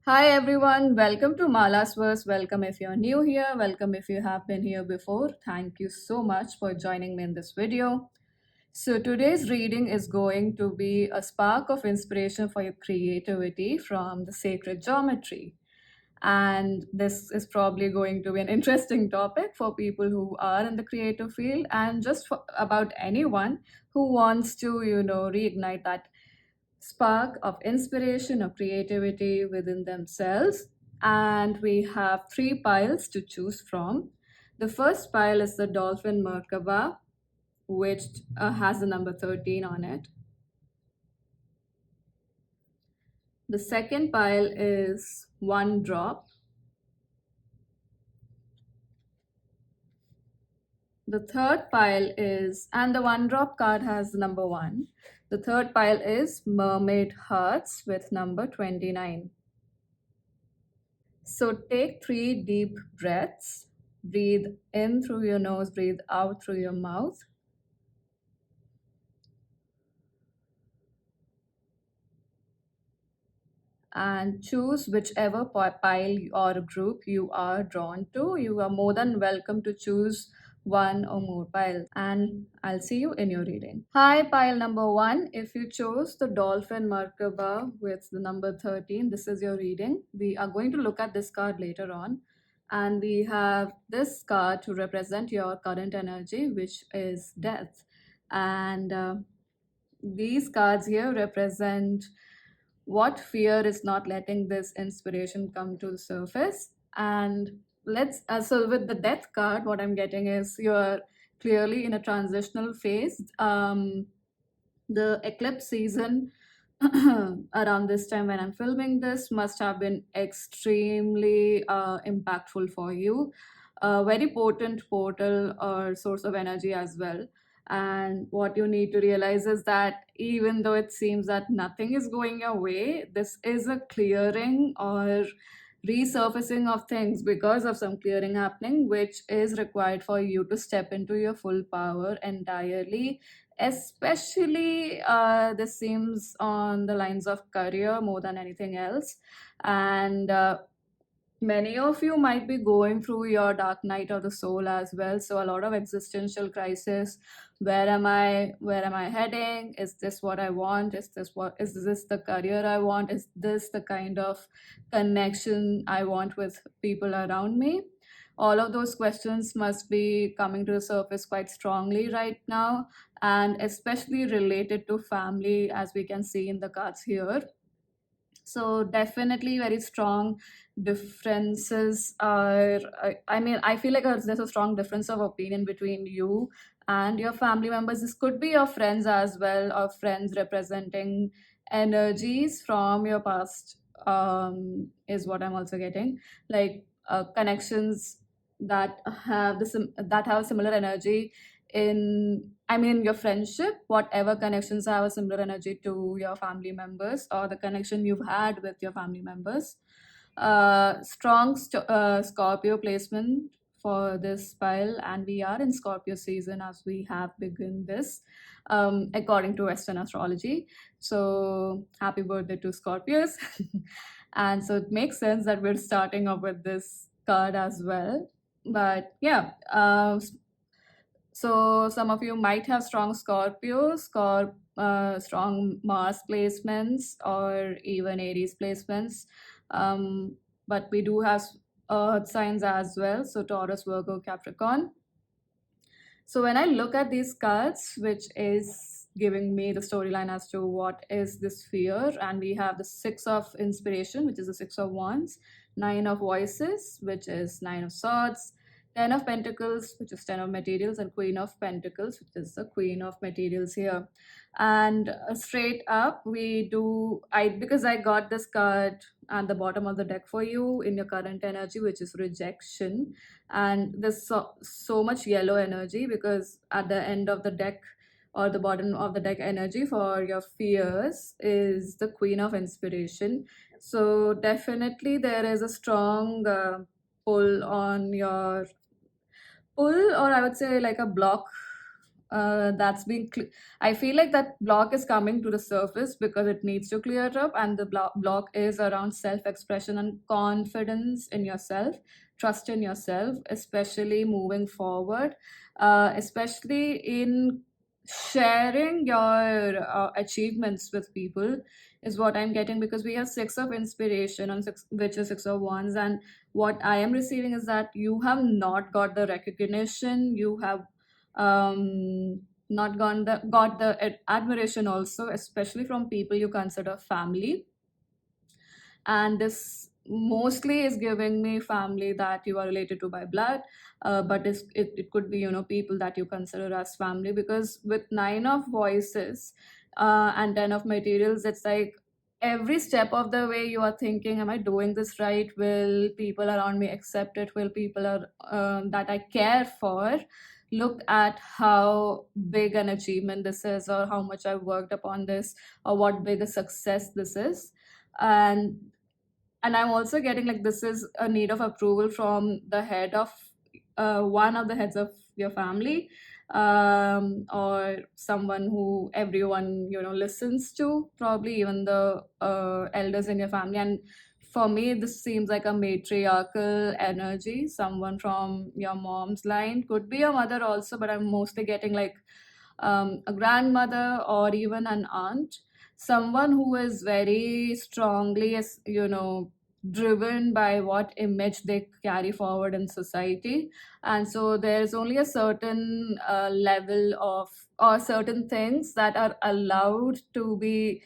Hi everyone, welcome to Mala's Verse. Welcome if you're new here, welcome if you have been here before. Thank you so much for joining me in this video. So, today's reading is going to be a spark of inspiration for your creativity from the sacred geometry. And this is probably going to be an interesting topic for people who are in the creative field and just for, about anyone who wants to, reignite that spark of inspiration or creativity within themselves. And we have three piles to choose from. The first pile is the Dolphin Merkaba, which has the number 13 on it. The second pile is One Drop. The third pile is, and the One Drop card has the number 1. The third pile is Mermaid Hearts with number 29. So take 3 deep breaths. Breathe in through your nose, breathe out through your mouth. And choose whichever pile or group you are drawn to. You are more than welcome to choose one or more piles, and I'll see you in your reading. Hi, pile number 1. If you chose the Dolphin Merkaba with the number 13, this is your reading. We are going to look at this card later on, and we have this card to represent your current energy, which is death. And these cards here represent what fear is not letting this inspiration come to the surface. And let's so with the death card, what I'm getting is you're clearly in a transitional phase. The eclipse season around this time when I'm filming this must have been extremely impactful for you. A very potent portal or source of energy as well. And what you need to realize is that even though it seems that nothing is going your way, this is a clearing or resurfacing of things because of some clearing happening, which is required for you to step into your full power entirely. Especially, this seems on the lines of career more than anything else. And many of you might be going through your dark night of the soul as well, so a lot of existential crisis. Where am I heading? Is this what I want? Is this the career I want? Is this the kind of connection I want with people around me? All of those questions must be coming to the surface quite strongly right now, and especially related to family, as we can see in the cards here. So definitely very strong differences are, I mean, I feel like there's a strong difference of opinion between you and your family members. This could be your friends as well, or friends representing energies from your past, is what I'm also getting. Like connections that that have similar energy in, I mean, your friendship, whatever connections have a similar energy to your family members or the connection you've had with your family members. Strong Scorpio placement for this pile, and we are in Scorpio season as we have begun this, according to Western astrology. So happy birthday to Scorpios. And so it makes sense that we're starting off with this card as well. But yeah, so some of you might have strong Scorpios, strong Mars placements, or even Aries placements. Um, but we do have Earth signs as well, so Taurus, Virgo, Capricorn. So when I look at these cards, which is giving me the storyline as to what is this fear, and we have the Six of Inspiration, which is the Six of Wands, Nine of Voices, which is Nine of Swords, Ten of Pentacles, which is Ten of Materials, and Queen of Pentacles, which is the Queen of Materials here. And straight up, because I got this card at the bottom of the deck for you in your current energy, which is rejection. And there's so much yellow energy because at the end of the deck or the bottom of the deck energy for your fears is the Queen of Inspiration. So definitely there is a strong pull on your pull, or I would say like a block that's been I feel like that block is coming to the surface because it needs to clear up, and the block is around self-expression and confidence in yourself, trust in yourself, especially moving forward, especially in sharing your achievements with people is what I'm getting, because we have six of inspiration and six, which is six of wands, and what I am receiving is that you have not got the recognition, you have not got the admiration also, especially from people you consider family. And this mostly is giving me family that you are related to by blood, but it could be, people that you consider as family, because with nine of voices and 10 of materials, it's like every step of the way you are thinking, am I doing this right? Will people around me accept it? Will people that I care for look at how big an achievement this is, or how much I've worked upon this, or what big a success this is? and and I'm also getting like this is a need of approval from the head of one of the heads of your family, or someone who everyone listens to, probably even the elders in your family. And for me, this seems like a matriarchal energy. Someone from your mom's line, could be your mother also, but I'm mostly getting like a grandmother or even an aunt, someone who is very strongly, driven by what image they carry forward in society. And so there's only a certain level of, or certain things that are allowed to be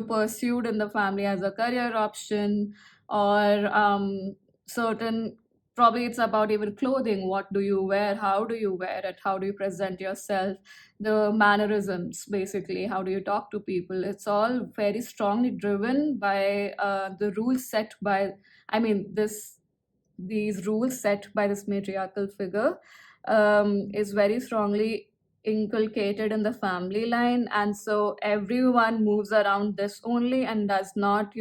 pursued in the family as a career option, or certain, probably it's about even clothing. What do you wear? How do you wear it? How do you present yourself? The mannerisms, basically, how do you talk to people? It's all very strongly driven by the rules set by, I mean, this these rules set by this matriarchal figure is very strongly inculcated in the family line. And so everyone moves around this only, and does not,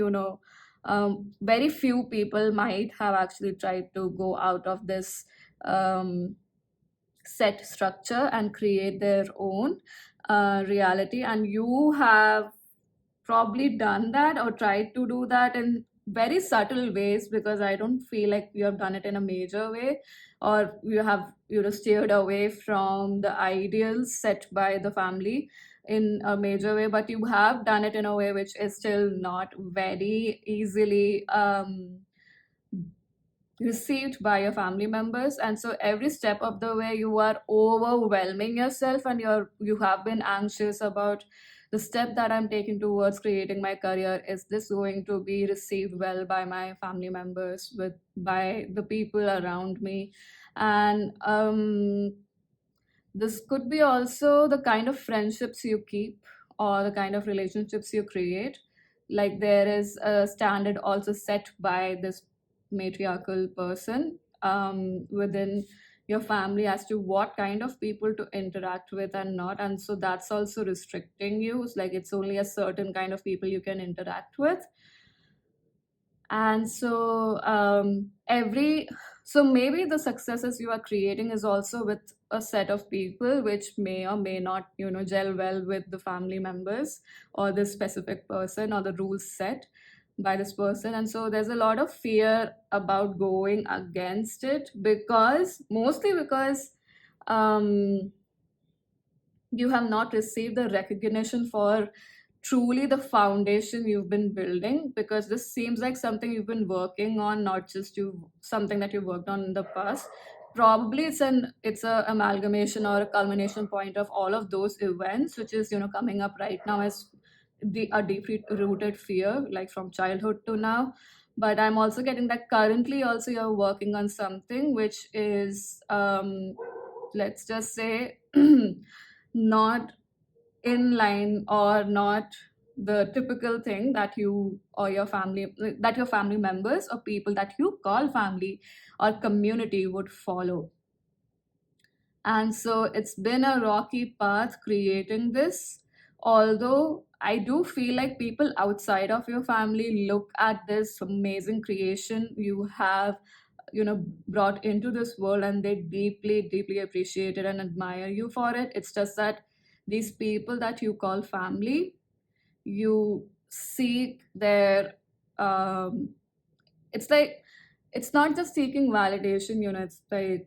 very few people might have actually tried to go out of this um, set structure and create their own reality. And you have probably done that or tried to do that in very subtle ways, because I don't feel like you have done it in a major way, or you have steered away from the ideals set by the family in a major way. But you have done it in a way which is still not very easily received by your family members. And so every step of the way you are overwhelming yourself, and you have been anxious about the step that I'm taking towards creating my career. Is this going to be received well by my family members, with by the people around me? And this could be also the kind of friendships you keep, or the kind of relationships you create. Like there is a standard also set by this matriarchal person within your family as to what kind of people to interact with and not. And so that's also restricting you. It's like it's only a certain kind of people you can interact with. And so every so maybe the successes you are creating is also with a set of people which may or may not gel well with the family members, or this specific person, or the rules set by this person. And so there's a lot of fear about going against it, because mostly because um you have not received the recognition for truly the foundation you've been building, because this seems like something you've been working on, not just you something that you worked on in the past. Probably it's a amalgamation or a culmination point of all of those events, which is coming up right now as a deeply rooted fear, like from childhood to now. But I'm also getting that currently also you're working on something which is let's just say not in line, or not the typical thing that you or your family, that your family members or people that you call family or community would follow. And so it's been a rocky path creating this. Although I do feel like people outside of your family look at this amazing creation you have, brought into this world, and they deeply deeply appreciate it and admire you for it. It's just that these people that you call family, you seek their it's like, it's not just seeking validation, it's like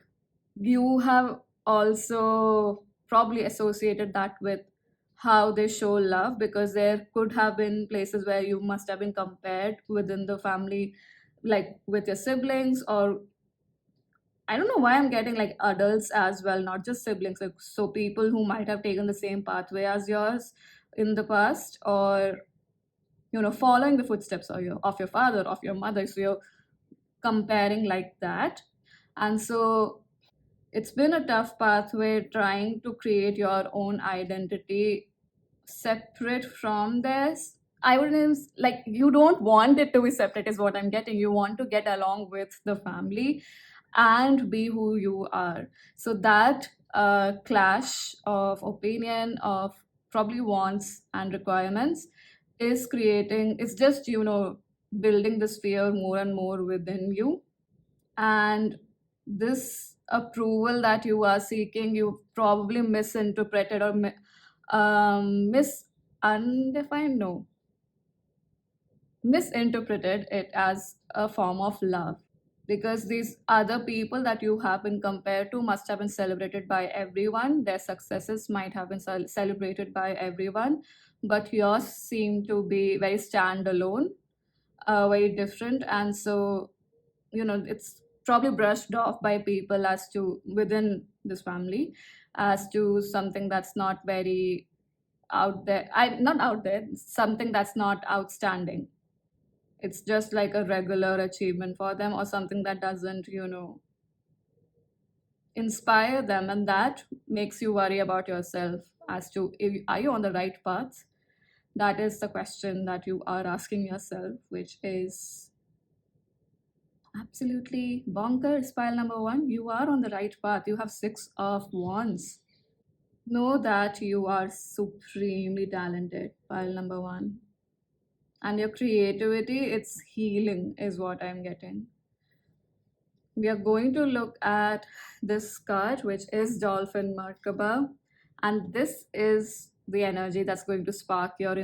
you have also probably associated that with how they show love, because there could have been places where you must have been compared within the family, like with your siblings, or I don't know why I'm getting like adults as well, not just siblings, like so people who might have taken the same pathway as yours in the past, or following the footsteps of your father, of your mother, so you're comparing like that. And so it's been a tough pathway trying to create your own identity separate from this. I wouldn't like, you don't want it to be separate, is what I'm getting. You want to get along with the family and be who you are. So that clash of opinion, of probably wants and requirements, is creating, it's just building this fear more and more within you. And this approval that you are seeking, you probably misinterpreted or undefined, no, misinterpreted it as a form of love, because these other people that you have been compared to must have been celebrated by everyone. Their successes might have been celebrated by everyone, but yours seem to be very standalone, very different. And so it's probably brushed off by people as to within this family as to something that's not very out there. I not out there, something that's not outstanding. It's just like a regular achievement for them, or something that doesn't inspire them, and that makes you worry about yourself as to, are you on the right path. That is the question that you are asking yourself, which is absolutely bonkers. Pile number one, you are on the right path. You have six of wands. Know that you are supremely talented. Pile number one. And your creativity, it's healing, is what I'm getting. We are going to look at this card, which is Dolphin Merkaba. And this is the energy that's going to spark your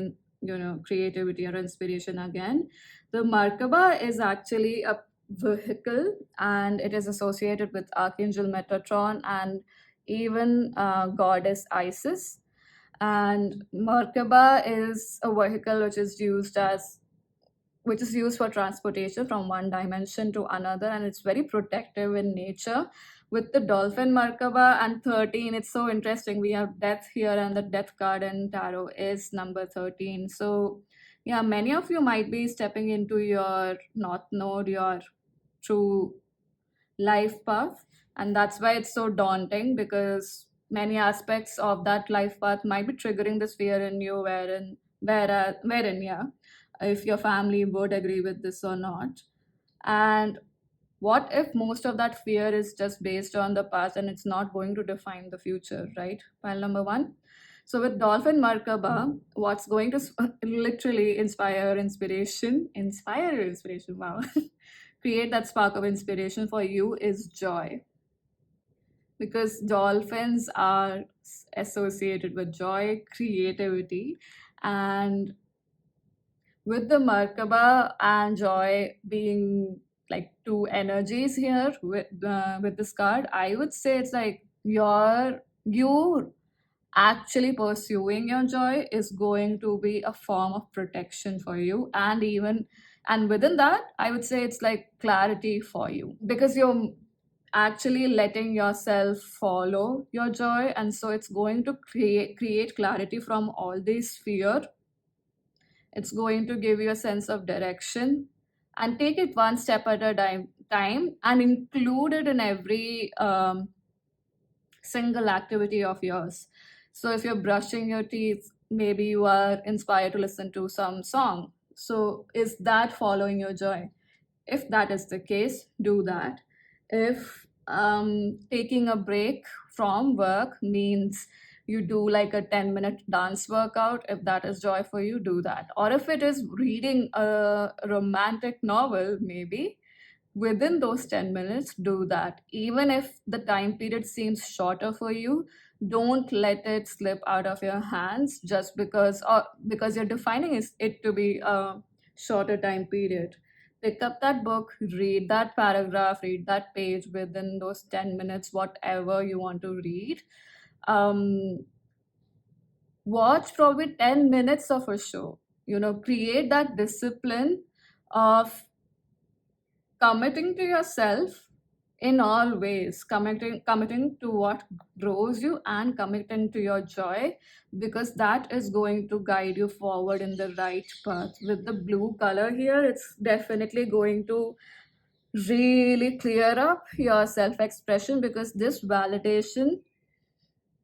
creativity or inspiration again. The Merkaba is actually a vehicle, and it is associated with Archangel Metatron and even goddess Isis. And Merkaba is a vehicle which is used for transportation from one dimension to another, and it's very protective in nature. With the dolphin Merkaba and 13, it's so interesting. We have death here, and the death card in tarot is number 13. So yeah, many of you might be stepping into your north node, your true life path, and that's why it's so daunting, because many aspects of that life path might be triggering this fear in you, wherein yeah, if your family would agree with this or not. And what if most of that fear is just based on the past and it's not going to define the future, right? Pile number one. So with Dolphin Merkaba, what's going to literally inspire inspiration, wow, create that spark of inspiration for you is joy, because dolphins are associated with joy, creativity, and with the Merkaba and joy being like two energies here with this card, I would say it's like you actually pursuing your joy is going to be a form of protection for you, and within that, I would say it's like clarity for you, because you're actually letting yourself follow your joy, and so it's going to create clarity from all this fear. It's going to give you a sense of direction, and take it one step at a time, and include it in every single activity of yours. So if you're brushing your teeth, maybe you are inspired to listen to some song. So is that following your joy? If that is the case, do that. If taking a break from work means you do like a 10-minute dance workout, if that is joy for you, do that. Or if it is reading a romantic novel, maybe within those 10 minutes, do that. Even if the time period seems shorter for you, don't let it slip out of your hands just because you're defining it to be a shorter time period. Pick up that book, read that paragraph, read that page within those 10 minutes, whatever you want to read. um, Watch probably 10 minutes of a show. Create that discipline of committing to yourself in all ways, committing to what grows you and committing to your joy, because that is going to guide you forward in the right path. With the blue color here, it's definitely going to really clear up your self expression, because this validation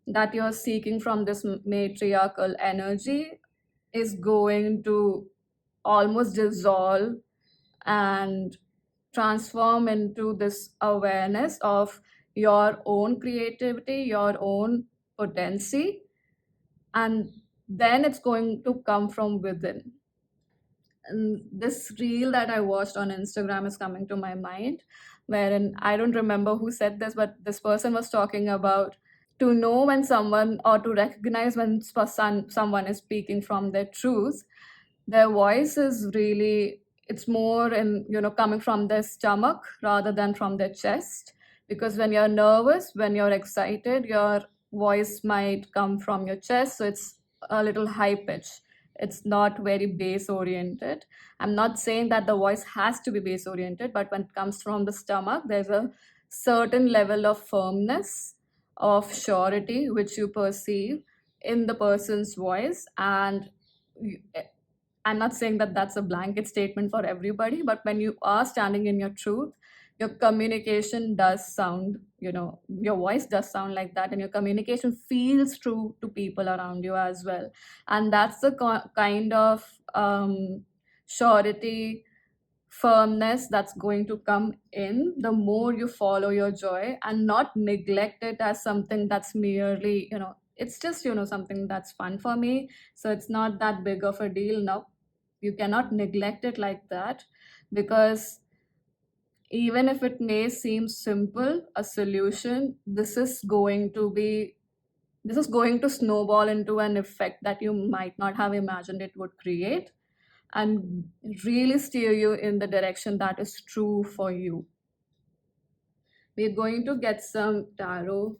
that you're seeking from this matriarchal energy is going to almost dissolve and transform into this awareness of your own creativity, your own potency, and then it's going to come from within. And this reel that I watched on Instagram is coming to my mind, wherein I don't remember who said this, but this person was talking about to know when someone, or to recognize when someone is speaking from their truth. Their voice is really, it's more in, coming from their stomach rather than from their chest, because when you're nervous, when you're excited, your voice might come from your chest, so it's a little high pitch. It's not very bass oriented. I'm not saying that the voice has to be bass oriented, but when it comes from the stomach, there's a certain level of firmness, of surety, which you perceive in the person's voice. And I'm not saying that that's a blanket statement for everybody, but when you are standing in your truth, your communication does sound, your voice does sound like that, and your communication feels true to people around you as well. And that's the kind of surety, firmness that's going to come in the more you follow your joy and not neglect it as something that's merely, it's just, something that's fun for me, so it's not that big of a deal. No, you cannot neglect it like that, because even if it may seem simple, a solution, this is going to snowball into an effect that you might not have imagined it would create, and really steer you in the direction that is true for you. We're going to get some tarot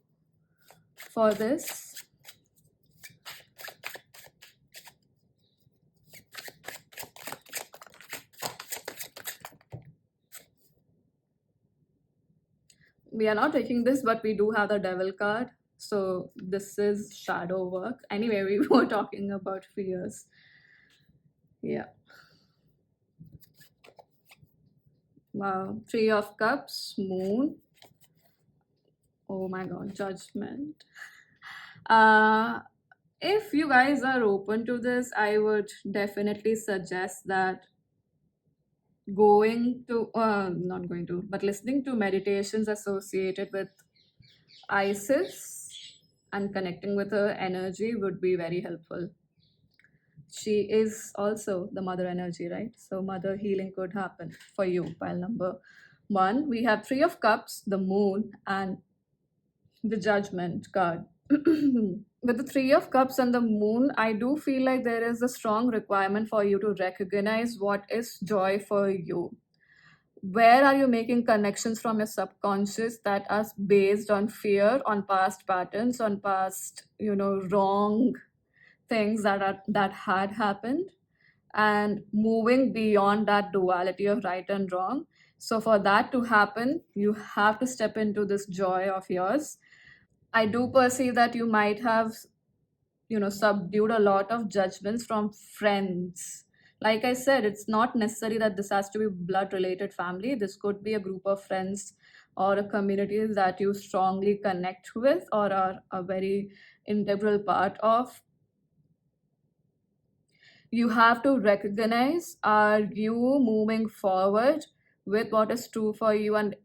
for this. We are not taking this, but we do have the devil card. So this is shadow work. Anyway, we were talking about fears. Yeah. Wow. Three of Cups, Moon. Oh my God, Judgment. Uh, if you guys are open to this, I would definitely suggest that not going to, but listening to meditations associated with Isis and connecting with her energy would be very helpful. She is also the mother energy, right? So mother healing could happen for you. Pile number one, we have Three of Cups, the Moon, and the Judgment card. With the Three of Cups and the Moon, I do feel like there is a strong requirement for you to recognize what is joy for you. Where are you making connections from your subconscious that are based on fear, on past patterns, on past, wrong things that had happened, and moving beyond that duality of right and wrong. So for that to happen, you have to step into this joy of yours. I do perceive that you might have, subdued a lot of judgments from friends. Like I said, it's not necessary that this has to be blood related family. This could be a group of friends or a community that you strongly connect with or are a very integral part of. You have to recognize, are you moving forward with what is true for you, and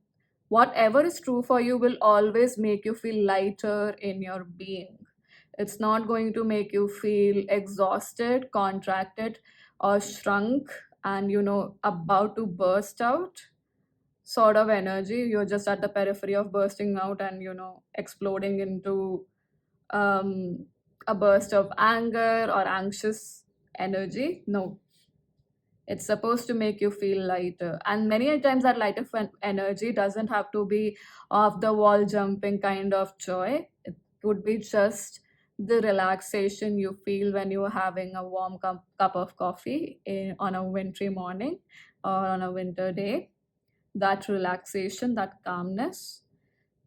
whatever is true for you will always make you feel lighter in your being. It's not going to make you feel exhausted, contracted, or shrunk and, about to burst out. sort of energy. You're just at the periphery of bursting out and, exploding into um, a burst of anger or anxious energy. No, it's supposed to make you feel lighter. And many a times that lighter energy doesn't have to be off the wall jumping kind of joy. It would be just the relaxation you feel when you're having a warm cup of coffee on a wintry morning or on a winter day. That relaxation, that calmness,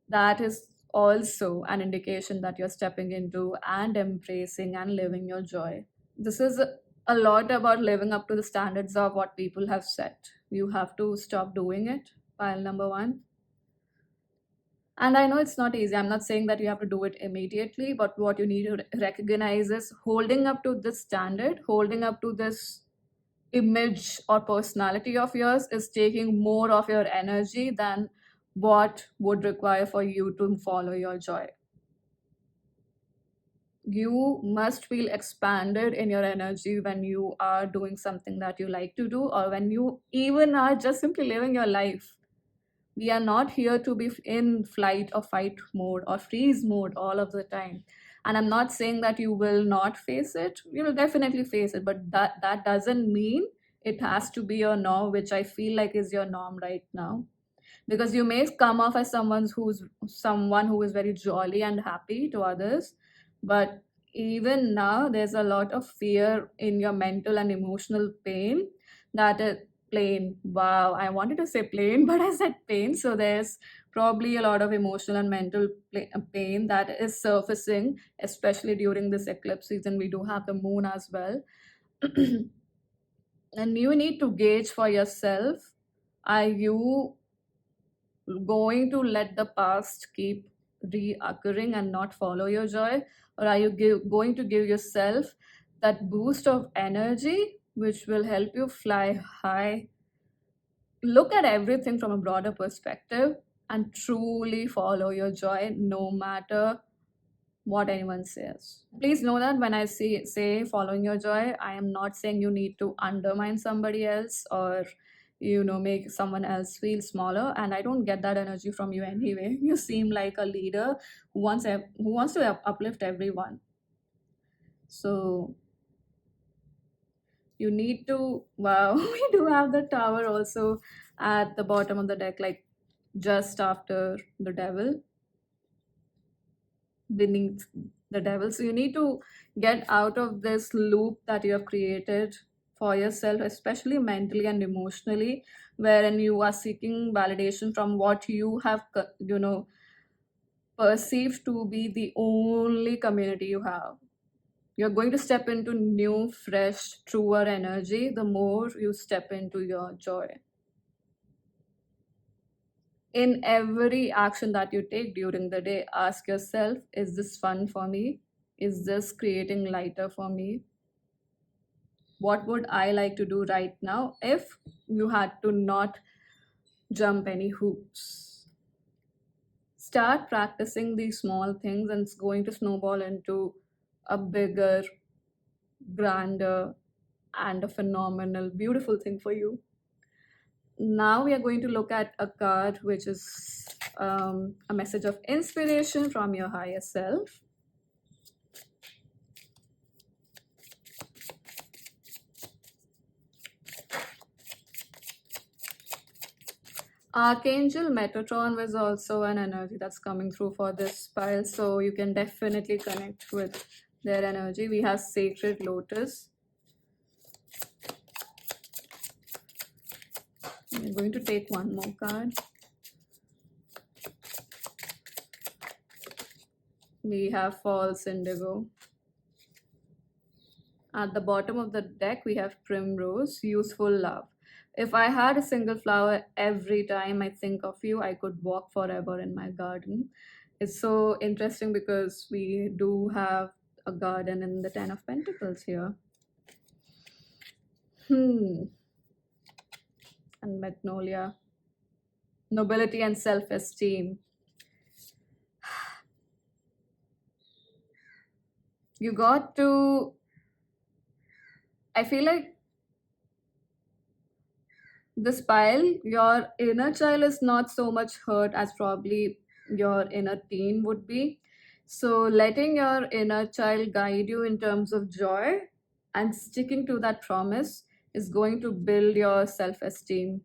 that is also an indication that you're stepping into and embracing and living your joy. This is a lot about living up to the standards of what people have set. You have to stop doing it, pile number one. And I know it's not easy. I'm not saying that you have to do it immediately, but what you need to recognize is holding up to this standard, holding up to this image or personality of yours is taking more of your energy than what would require for you to follow your joy. You must feel expanded in your energy when you are doing something that you like to do, or when you even are just simply living your life. We are not here to be in flight or fight mode or freeze mode all of the time. And I'm not saying that you will not face it. You will definitely face it, but that doesn't mean it has to be your norm, which I feel like is your norm right now. Because you may come off as someone who is very jolly and happy to others, but even now there's a lot of fear in your mental and emotional pain. That is plain, wow, I wanted to say plain but I said pain. So there's probably a lot of emotional and mental pain that is surfacing, especially during this eclipse season. We do have the moon as well. And you need to gauge for yourself, are you going to let the past keep reoccurring and not follow your joy? Or are you going to give yourself that boost of energy which will help you fly high, look at everything from a broader perspective, and truly follow your joy no matter what anyone says? Please know that when I say following your joy, I am not saying you need to undermine somebody else or make someone else feel smaller. And I don't get that energy from you anyway. You seem like a leader who wants to uplift everyone. So you need to, wow, we do have the tower also at the bottom of the deck, like just after the devil, beneath the devil. So you need to get out of this loop that you have created for yourself, especially mentally and emotionally, wherein you are seeking validation from what you have, perceived to be the only community you have. You're going to step into new, fresh, truer energy the more you step into your joy. In every action that you take during the day, ask yourself, is this fun for me? Is this creating lighter for me? What would I like to do right now if you had to not jump any hoops? Start practicing these small things, and it's going to snowball into a bigger, grander, and a phenomenal, beautiful thing for you. Now we are going to look at a card which is a message of inspiration from your higher self. Archangel Metatron was also an energy that's coming through for this pile, so you can definitely connect with their energy. We have Sacred Lotus. I'm going to take one more card. We have False Indigo. At the bottom of the deck, we have Primrose, Useful Love. If I had a single flower every time I think of you, I could walk forever in my garden. It's so interesting because we do have a garden in the Ten of Pentacles here. And Magnolia. Nobility and self-esteem. You got to, I feel like This pile, your inner child is not so much hurt as probably your inner teen would be. So, letting your inner child guide you in terms of joy and sticking to that promise is going to build your self esteem.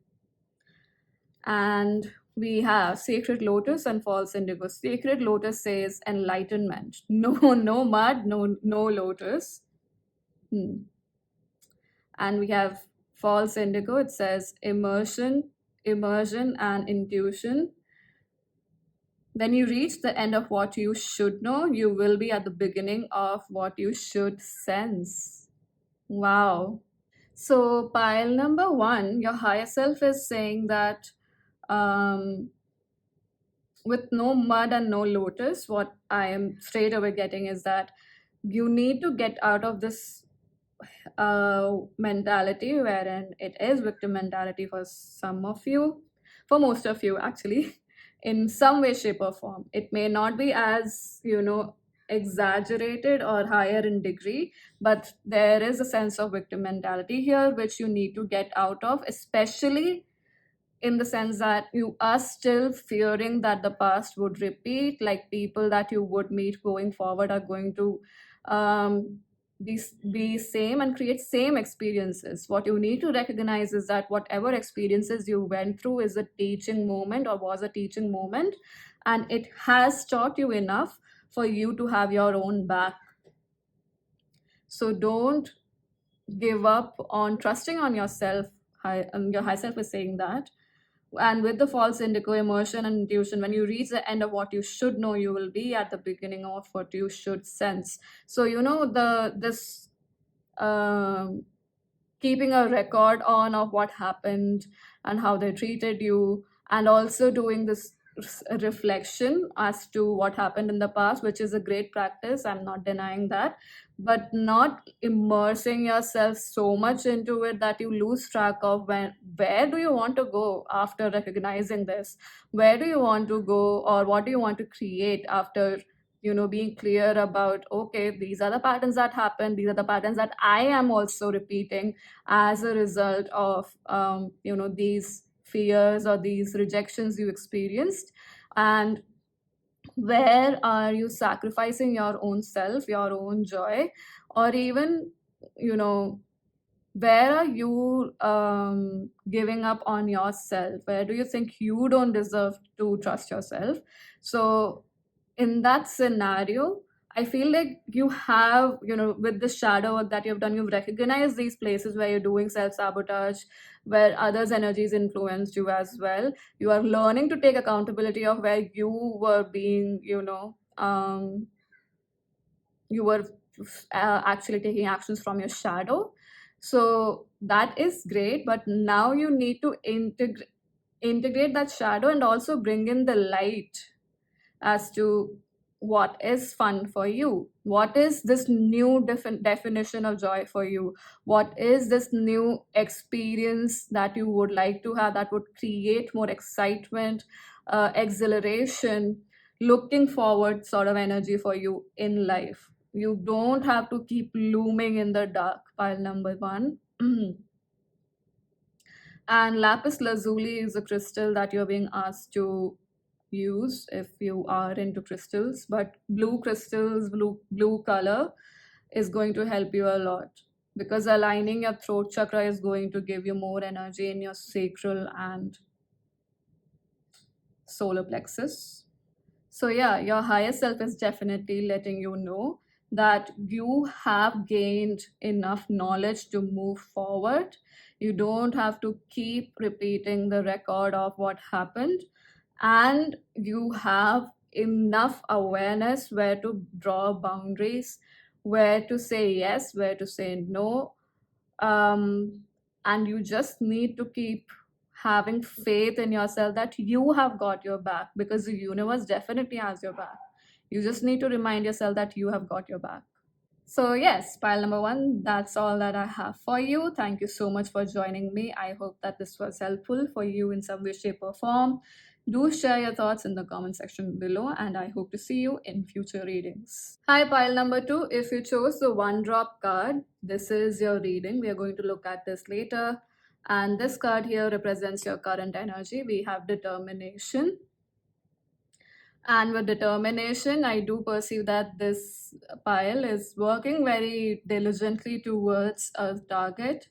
And we have sacred lotus and false indigo. Sacred lotus says enlightenment. No, no mud, no lotus. Hmm. And we have false indigo. It says immersion and intuition. When you reach the end of what you should know, you will be at the beginning of what you should sense. Wow. So, pile number one, your higher self is saying that um, with no mud and no lotus, what I am straight away getting is that you need to get out of this mentality wherein it is victim mentality for some of you, for most of you actually, in some way, shape, or form. It may not be as, exaggerated or higher in degree, but there is a sense of victim mentality here which you need to get out of, especially in the sense that you are still fearing that the past would repeat, like people that you would meet going forward are going to um, be same and create same experiences. What you need to recognize is that whatever experiences you went through is a teaching moment or was a teaching moment, and it has taught you enough for you to have your own back. So don't give up on trusting on yourself. Your high self is saying that. And with the false indigo, immersion and intuition, when you reach the end of what you should know, you will be at the beginning of what you should sense. So this um, keeping a record on of what happened and how they treated you, and also doing this reflection as to what happened in the past, which is a great practice, I'm not denying that, but not immersing yourself so much into it that you lose track of where do you want to go after recognizing this, where do you want to go, or what do you want to create after being clear about, okay, these are the patterns that happen, these are the patterns that I am also repeating as a result of these fears or these rejections you experienced. And where are you sacrificing your own self, your own joy, or even you know where are you giving up on yourself, where do you think you don't deserve to trust yourself? So in that scenario, I feel like you have, with the shadow work that you've done, you've recognized these places where you're doing self-sabotage, where others' energies influenced you as well. You are learning to take accountability of where you were being, you were actually taking actions from your shadow. So that is great, but now you need to integrate that shadow and also bring in the light as to what is fun for you, what is this new definition of joy for you, what is this new experience that you would like to have that would create more excitement, exhilaration, looking forward sort of energy for you in life. You don't have to keep looming in the dark, pile number one. And lapis lazuli is a crystal that you're being asked to use if you are into crystals, but blue crystals, blue color is going to help you a lot, because aligning your throat chakra is going to give you more energy in your sacral and solar plexus. So, yeah, your higher self is definitely letting you know that you have gained enough knowledge to move forward. You don't have to keep repeating the record of what happened, and you have enough awareness where to draw boundaries, where to say yes, where to say no, um, and you just need to keep having faith in yourself that you have got your back, because the universe definitely has your back. You just need to remind yourself that you have got your back. So, yes, pile number one, that's all that I have for you. Thank you so much for joining me. I hope that this was helpful for you in some way, shape, or form. Do share your thoughts in the comment section below, and I hope to see you in future readings. Hi, pile number two. If you chose the one drop card, this is your reading. We are going to look at this later. And this card here represents your current energy. We have determination. And with determination, I do perceive that this pile is working very diligently towards a target.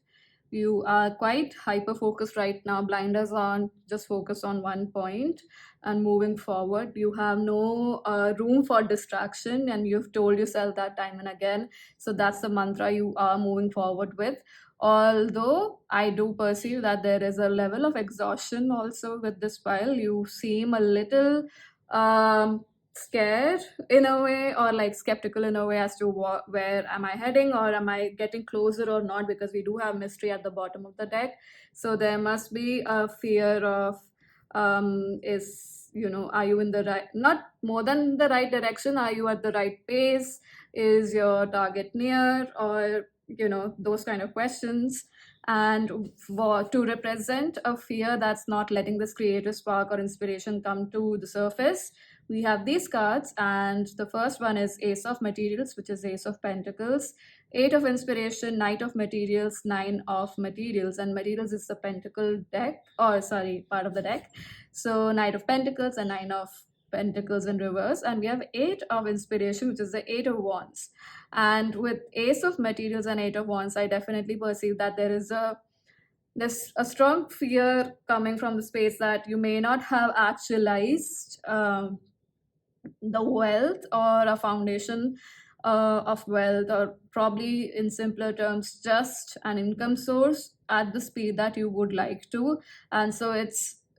You are quite hyper focused right now, blinders on, just focus on one point and moving forward. You have no room for distraction, and you've told yourself that time and again. So that's the mantra you are moving forward with. Although I do perceive that there is a level of exhaustion also with this pile. You seem a little scared in a way, or like skeptical in a way as to where am I heading, or am I getting closer or not, because we do have mystery at the bottom of the deck. So there must be a fear of is, are you in the right, not more than the right direction, are you at the right pace, is your target near, or those kind of questions. And to represent a fear that's not letting this creative spark or inspiration come to the surface, we have these cards. And the first one is Ace of Materials, which is Ace of Pentacles, Eight of Inspiration, Knight of Materials, Nine of Materials. And Materials is the pentacle deck, or sorry, part of the deck. So Knight of Pentacles and Nine of Pentacles in reverse. And we have Eight of Inspiration, which is the Eight of Wands. And with Ace of Materials and Eight of Wands, I definitely perceive that there's a strong fear coming from the space that you may not have actualized the wealth or a foundation of wealth, or probably in simpler terms, just an income source at the speed that you would like to. And so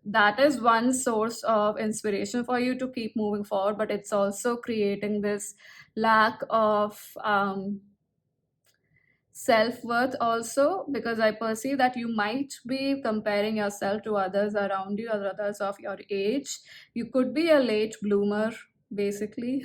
that is one source of inspiration for you to keep moving forward, but it's also creating this lack of self-worth also, because I perceive that you might be comparing yourself to others around you or others of your age. You could be a late bloomer basically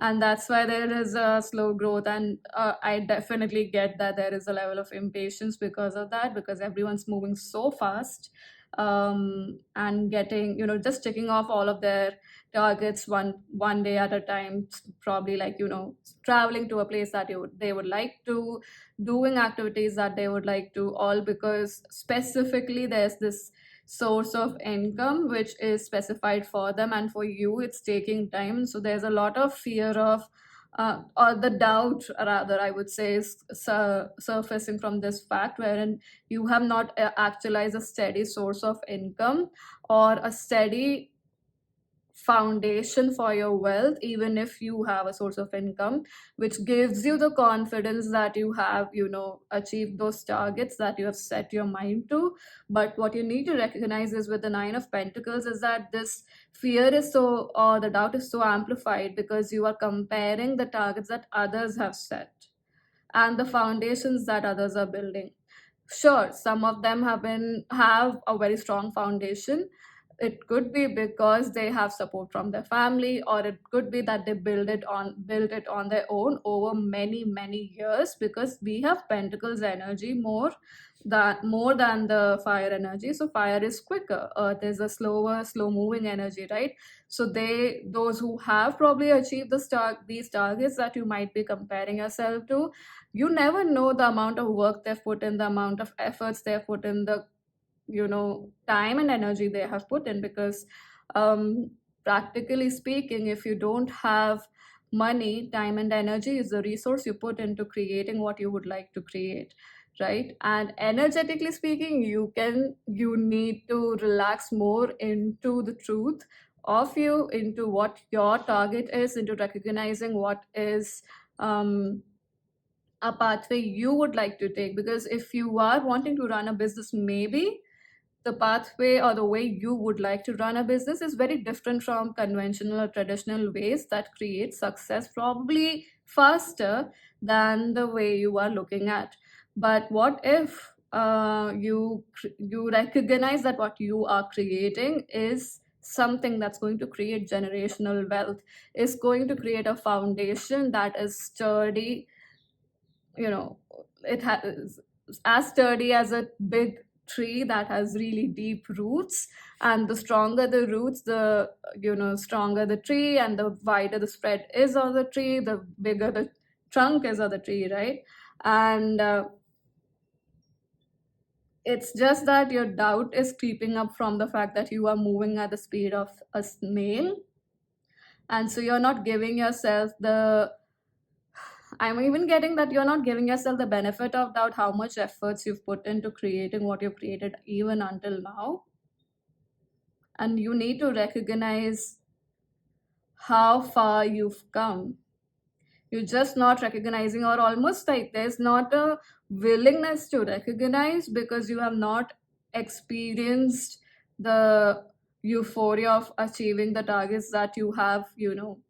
and that's why there is a slow growth. And I definitely get that there is a level of impatience because of that, because everyone's moving so fast, and getting, just ticking off all of their targets one day at a time, probably like, traveling to a place that they would like to, doing activities that they would like to, all because specifically there's this source of income which is specified for them, and for you it's taking time. So there's a lot of fear of or the doubt rather, I would say, is surfacing from this fact wherein you have not actualized a steady source of income or a steady foundation for your wealth, even if you have a source of income which gives you the confidence that you have, achieved those targets that you have set your mind to. But what you need to recognize is with the Nine of Pentacles is that this fear is so, or the doubt is so amplified because you are comparing the targets that others have set and the foundations that others are building. Sure, some of them have a very strong foundation. It could be because they have support from their family, or it could be that they built it on their own over many many years, because we have Pentacles energy more than the fire energy. So fire is quicker, earth is a slow moving energy, right? So those who have probably achieved these targets that you might be comparing yourself to, you never know the amount of work they've put in, the amount of efforts they've put in, the time and energy they have put in. Because um practically speaking, if you don't have money, time and energy is the resource you put into creating what you would like to create, right? And energetically speaking, you need to relax more into the truth of you, into what your target is, into recognizing what is a pathway you would like to take. Because if you are wanting to run a business, maybe the pathway or the way you would like to run a business is very different from conventional or traditional ways that create success, probably faster than the way you are looking at. But what if you recognize that what you are creating is something that's going to create generational wealth, is going to create a foundation that is sturdy, it has as sturdy as a big tree that has really deep roots. And the stronger the roots, the stronger the tree, and the wider the spread is of the tree, the bigger the trunk is of the tree, right? And It's just that your doubt is creeping up from the fact that you are moving at the speed of a snail, and so you're not giving yourself the, I'm even getting that you're not giving yourself the benefit of doubt how much efforts you've put into creating what you've created even until now. And you need to recognize how far you've come. You're just not recognizing, or almost like there's not a willingness to recognize because you have not experienced the euphoria of achieving the targets that you have,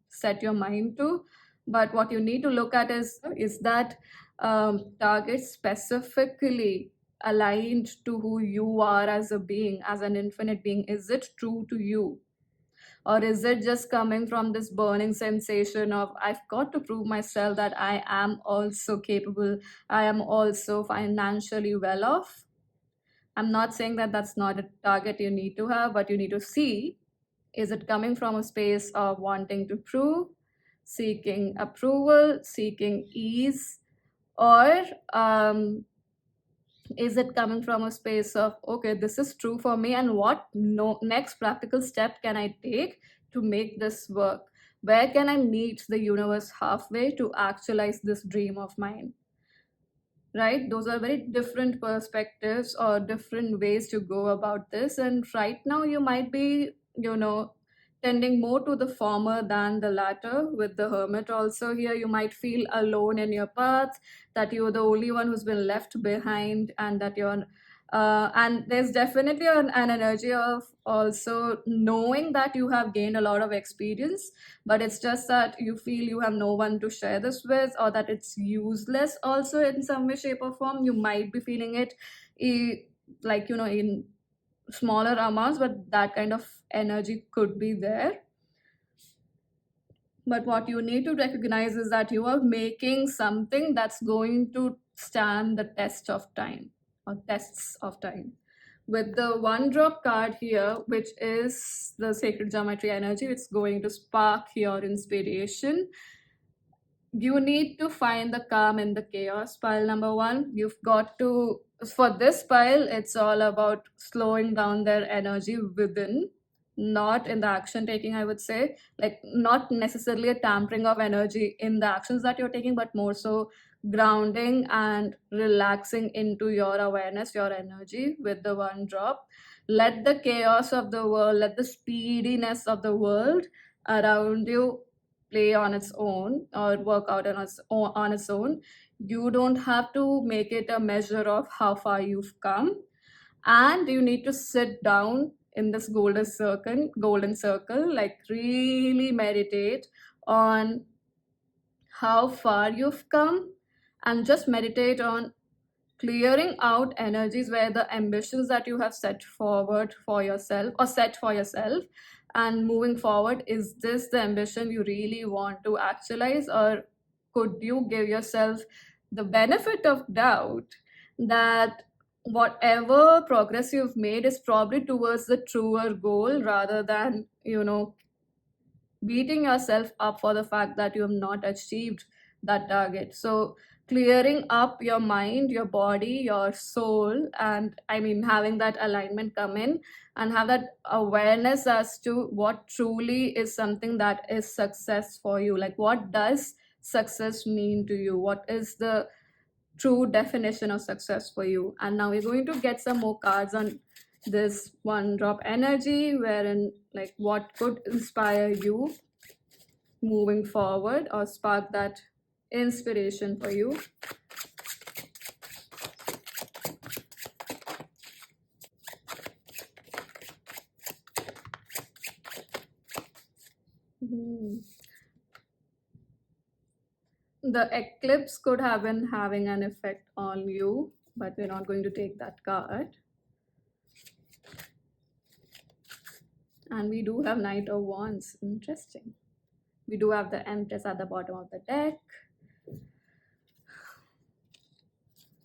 set your mind to. But what you need to look at is that target specifically aligned to who you are as a being, as an infinite being? Is it true to you? Or is it just coming from this burning sensation of, I've got to prove myself that I am also capable, I am also financially well off? I'm not saying that that's not a target you need to have, but you need to see, is it coming from a space of wanting to prove, seeking approval, seeking ease, or is it coming from a space of, okay, this is true for me, and what no next practical step can I take to make this work? Where can I meet the universe halfway to actualize this dream of mine? Right, those are very different perspectives or different ways to go about this. And right now you might be, tending more to the former than the latter. With the hermit also here, you might feel alone in your path, that you're the only one who's been left behind, and that you're and there's definitely an energy of also knowing that you have gained a lot of experience, but it's just that you feel you have no one to share this with, or that it's useless also in some way, shape, or form. You might be feeling it, eh, like, in smaller amounts, but that kind of energy could be there. But what you need to recognize is that you are making something that's going to stand the test of time, or tests of time. With the one drop card here, which is the sacred geometry energy, it's going to spark your inspiration. You need to find the calm in the chaos. Pile number one, you've got to, for this pile, it's all about slowing down their energy within, not in the action taking, I would say. Like, not necessarily a tampering of energy in the actions that you're taking, but more so grounding and relaxing into your awareness, your energy with the one drop. Let the chaos of the world, let the speediness of the world around you play on its own, or work out on its own. You don't have to make it a measure of how far you've come, and you need to sit down in this golden circle, like really meditate on how far you've come, and just meditate on clearing out energies where the ambitions that you have set forward for yourself, or set for yourself, and moving forward, is this the ambition you really want to actualize? Or could you give yourself the benefit of doubt that whatever progress you've made is probably towards the truer goal, rather than beating yourself up for the fact that you have not achieved that target? So clearing up your mind, your body, your soul, and I mean having that alignment come in, and have that awareness as to what truly is something that is success for you. Like, what does success mean to you? What is the true definition of success for you? And now we're going to get some more cards on this one drop energy, wherein, like, what could inspire you moving forward, or spark that inspiration for you. Hmm. The eclipse could have been having an effect on you, but we're not going to take that card. And we do have Knight of Wands. Interesting. We do have the Empress at the bottom of the deck.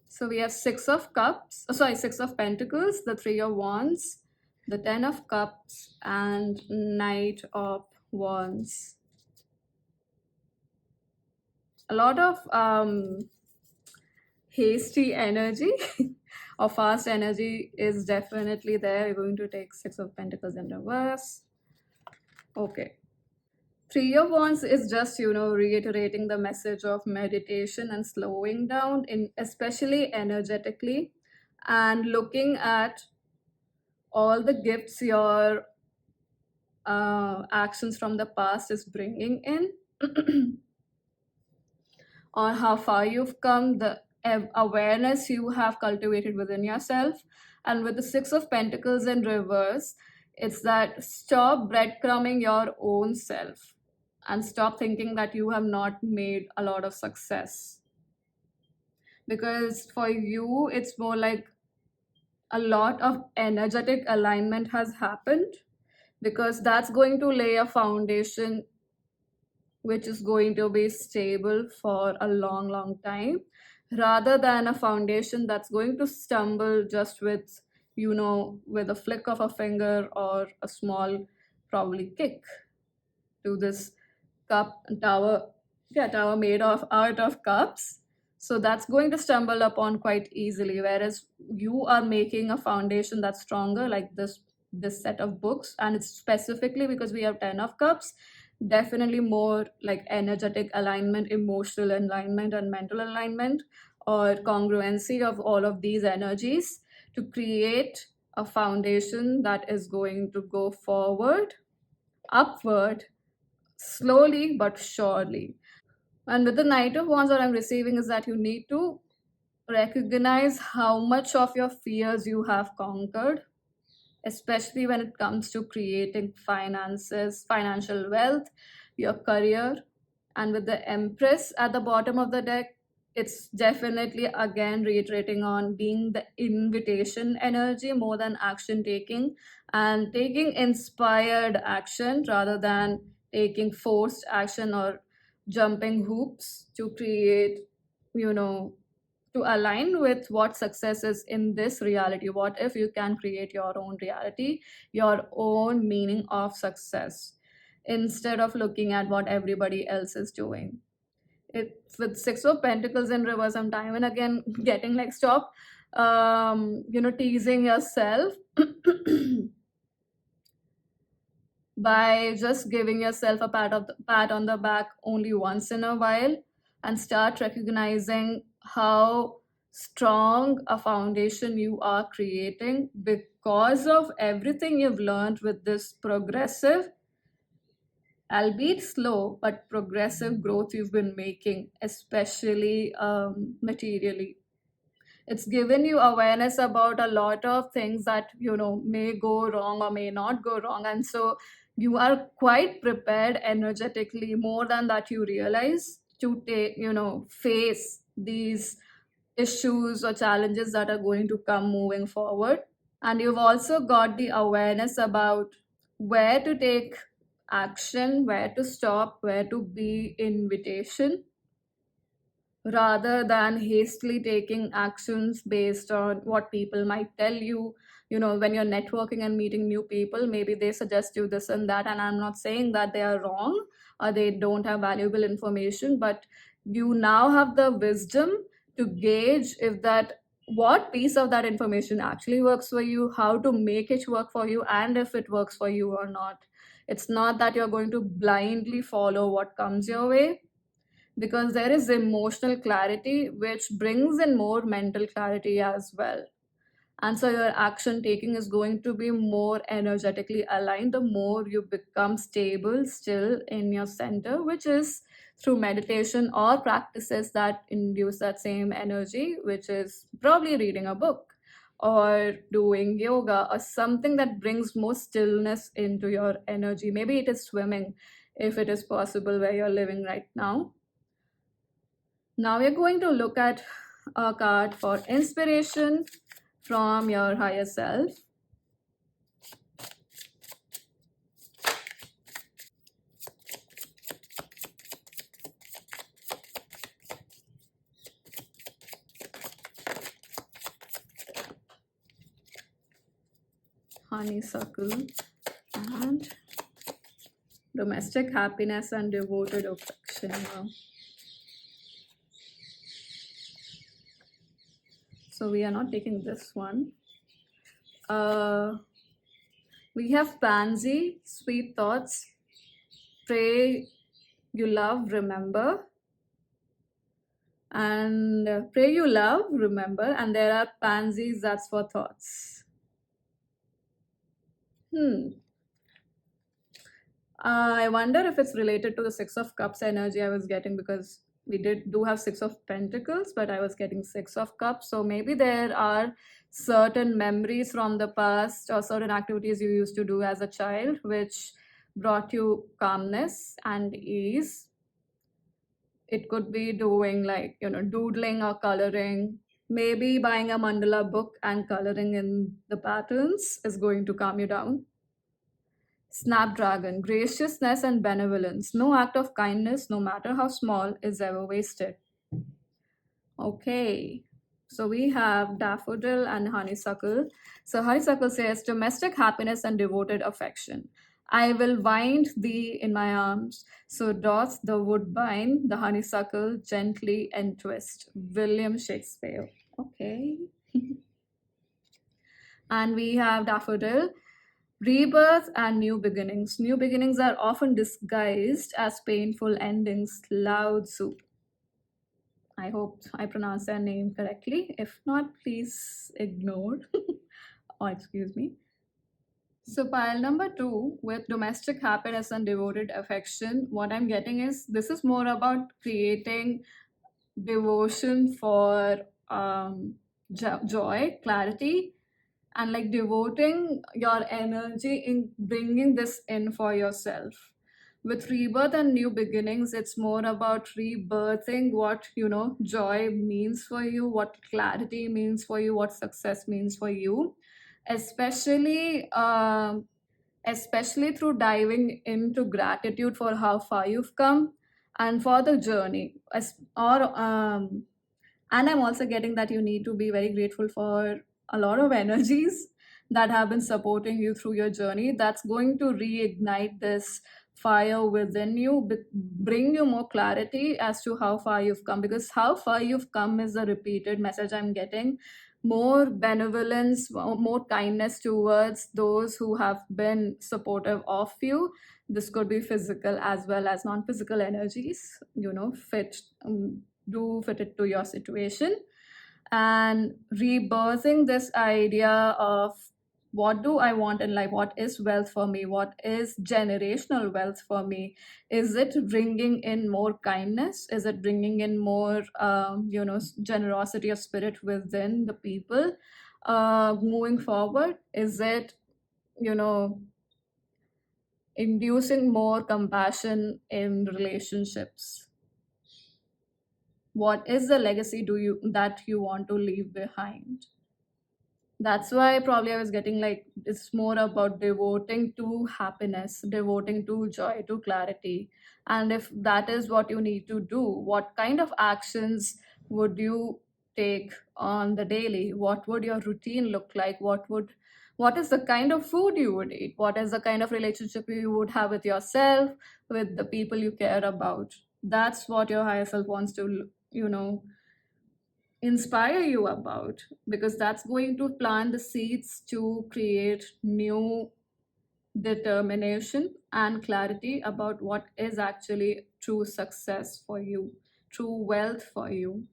So we have Six of Pentacles, the Three of Wands, the Ten of Cups, and Knight of Wands. A lot of hasty energy or fast energy is definitely there. We're going to take Six of Pentacles in reverse. Okay. Three of Wands is just, reiterating the message of meditation and slowing down, in especially energetically, and looking at all the gifts your actions from the past is bringing in, or how far you've come, the awareness you have cultivated within yourself. And with the Six of Pentacles in reverse, it's that stop breadcrumbing your own self and stop thinking that you have not made a lot of success. Because for you, it's more like a lot of energetic alignment has happened, because that's going to lay a foundation which is going to be stable for a long, long time, rather than a foundation that's going to stumble just with, with a flick of a finger or a small, probably kick to this cup tower. Yeah, tower made of out of cups. So that's going to stumble upon quite easily, whereas you are making a foundation that's stronger, like this set of books. And it's specifically because we have 10 of cups, definitely more like energetic alignment, emotional alignment, and mental alignment, or congruency of all of these energies to create a foundation that is going to go forward, upward, slowly but surely. And with the Knight of Wands, what I'm receiving is that you need to recognize how much of your fears you have conquered, especially when it comes to creating finances, financial wealth, your career. And with the Empress at the bottom of the deck, it's definitely again reiterating on being the invitation energy more than action taking, and taking inspired action rather than taking forced action or jumping hoops to create, you know, to align with what success is in this reality. What if you can create your own reality, your own meaning of success, instead of looking at what everybody else is doing? It with Six of Pentacles in reverse, I'm time and again getting like, stop teasing yourself by just giving yourself a pat on the back only once in a while, and start recognizing how strong a foundation you are creating because of everything you've learned with this progressive, albeit slow, but progressive growth you've been making, especially materially. It's given you awareness about a lot of things that may go wrong or may not go wrong, and so you are quite prepared energetically, more than that you realize, to take face these issues or challenges that are going to come moving forward. And you've also got the awareness about where to take action, where to stop, where to be invitation, rather than hastily taking actions based on what people might tell you. When you're networking and meeting new people, maybe they suggest you this and that, and I'm not saying that they are wrong or they don't have valuable information, but you now have the wisdom to gauge if that what piece of that information actually works for you, how to make it work for you, and if it works for you or not. It's not that you're going to blindly follow what comes your way, because there is emotional clarity which brings in more mental clarity as well. And so your action taking is going to be more energetically aligned the more you become stable, still in your center, which is through meditation or practices that induce that same energy, which is probably reading a book or doing yoga or something that brings more stillness into your energy. Maybe it is swimming, if it is possible where you're living right now. Now we're going to look at a card for inspiration from your higher self. Honeysuckle and domestic happiness and devoted affection. Wow. So we are not taking this one. Uh, we have pansy, sweet thoughts, pray you love, remember, and pray you love, remember, and there are pansies, that's for thoughts. Hmm. I wonder if it's related to the Six of Cups energy I was getting, because we did do have Six of Pentacles, but I was getting Six of Cups. So maybe there are certain memories from the past or certain activities you used to do as a child which brought you calmness and ease. It could be doing like, doodling or coloring. Maybe buying a mandala book and coloring in the patterns is going to calm you down. Snapdragon, graciousness and benevolence. No act of kindness, no matter how small, is ever wasted. Okay. So we have daffodil and honeysuckle. So honeysuckle says domestic happiness and devoted affection. I will wind thee in my arms. So doth the woodbine, the honeysuckle, gently entwist. William Shakespeare. Okay. And we have daffodil. Rebirth and new beginnings. New beginnings are often disguised as painful endings. Lao Tzu. I hope I pronounced their name correctly. If not, please ignore or excuse me. So, pile number two with domestic happiness and devoted affection, what I'm getting is this is more about creating devotion for joy, clarity, and like devoting your energy in bringing this in for yourself. With rebirth and new beginnings, it's more about rebirthing what joy means for you, what clarity means for you, what success means for you, especially especially through diving into gratitude for how far you've come and for the journey. And I'm also getting that you need to be very grateful for a lot of energies that have been supporting you through your journey. That's going to reignite this fire within you, bring you more clarity as to how far you've come, because how far you've come is a repeated message I'm getting. More benevolence, more kindness towards those who have been supportive of you. This could be physical as well as non-physical energies, fit do fit it to your situation, and rebirthing this idea of what do I want in life, what is wealth for me, what is generational wealth for me. Is it bringing in more kindness, is it bringing in more generosity of spirit within the people moving forward? Is it you know inducing more compassion in relationships? What is the legacy do you that you want to leave behind? That's why probably I was getting like it's more about devoting to happiness, devoting to joy, to clarity. And if that is what you need to do, what kind of actions would you take on the daily? What would your routine look like? What is the kind of food you would eat? What is the kind of relationship you would have with yourself, with the people you care about? That's what your higher self wants to, inspire you about, because that's going to plant the seeds to create new determination and clarity about what is actually true success for you, true wealth for you.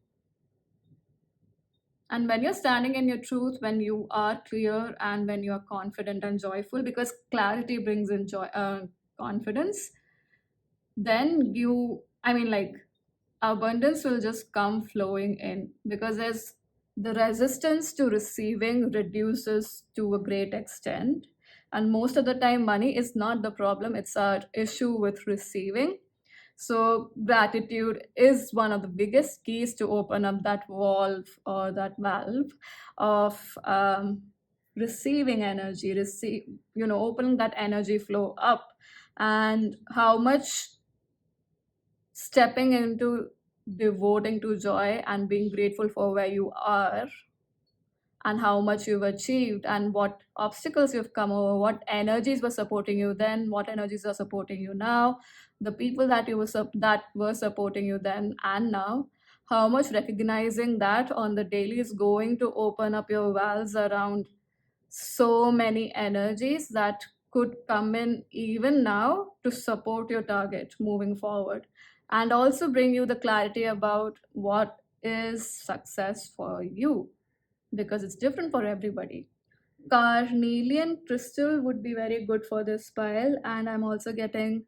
And when you're standing in your truth, when you are clear and when you are confident and joyful, because clarity brings in joy, confidence, then I mean, like, abundance will just come flowing in, because there's the resistance to receiving reduces to a great extent, and most of the time money is not the problem, it's our issue with receiving. So gratitude is one of the biggest keys to open up that valve or that valve of receiving energy, opening that energy flow up. And how much stepping into devoting to joy and being grateful for where you are and how much you've achieved and what obstacles you've come over, what energies were supporting you then, what energies are supporting you now, the people that that were supporting you then and now, how much recognizing that on the daily is going to open up your valves around so many energies that could come in even now to support your target moving forward, and also bring you the clarity about what is success for you, because it's different for everybody. Carnelian crystal would be very good for this pile, and I'm also getting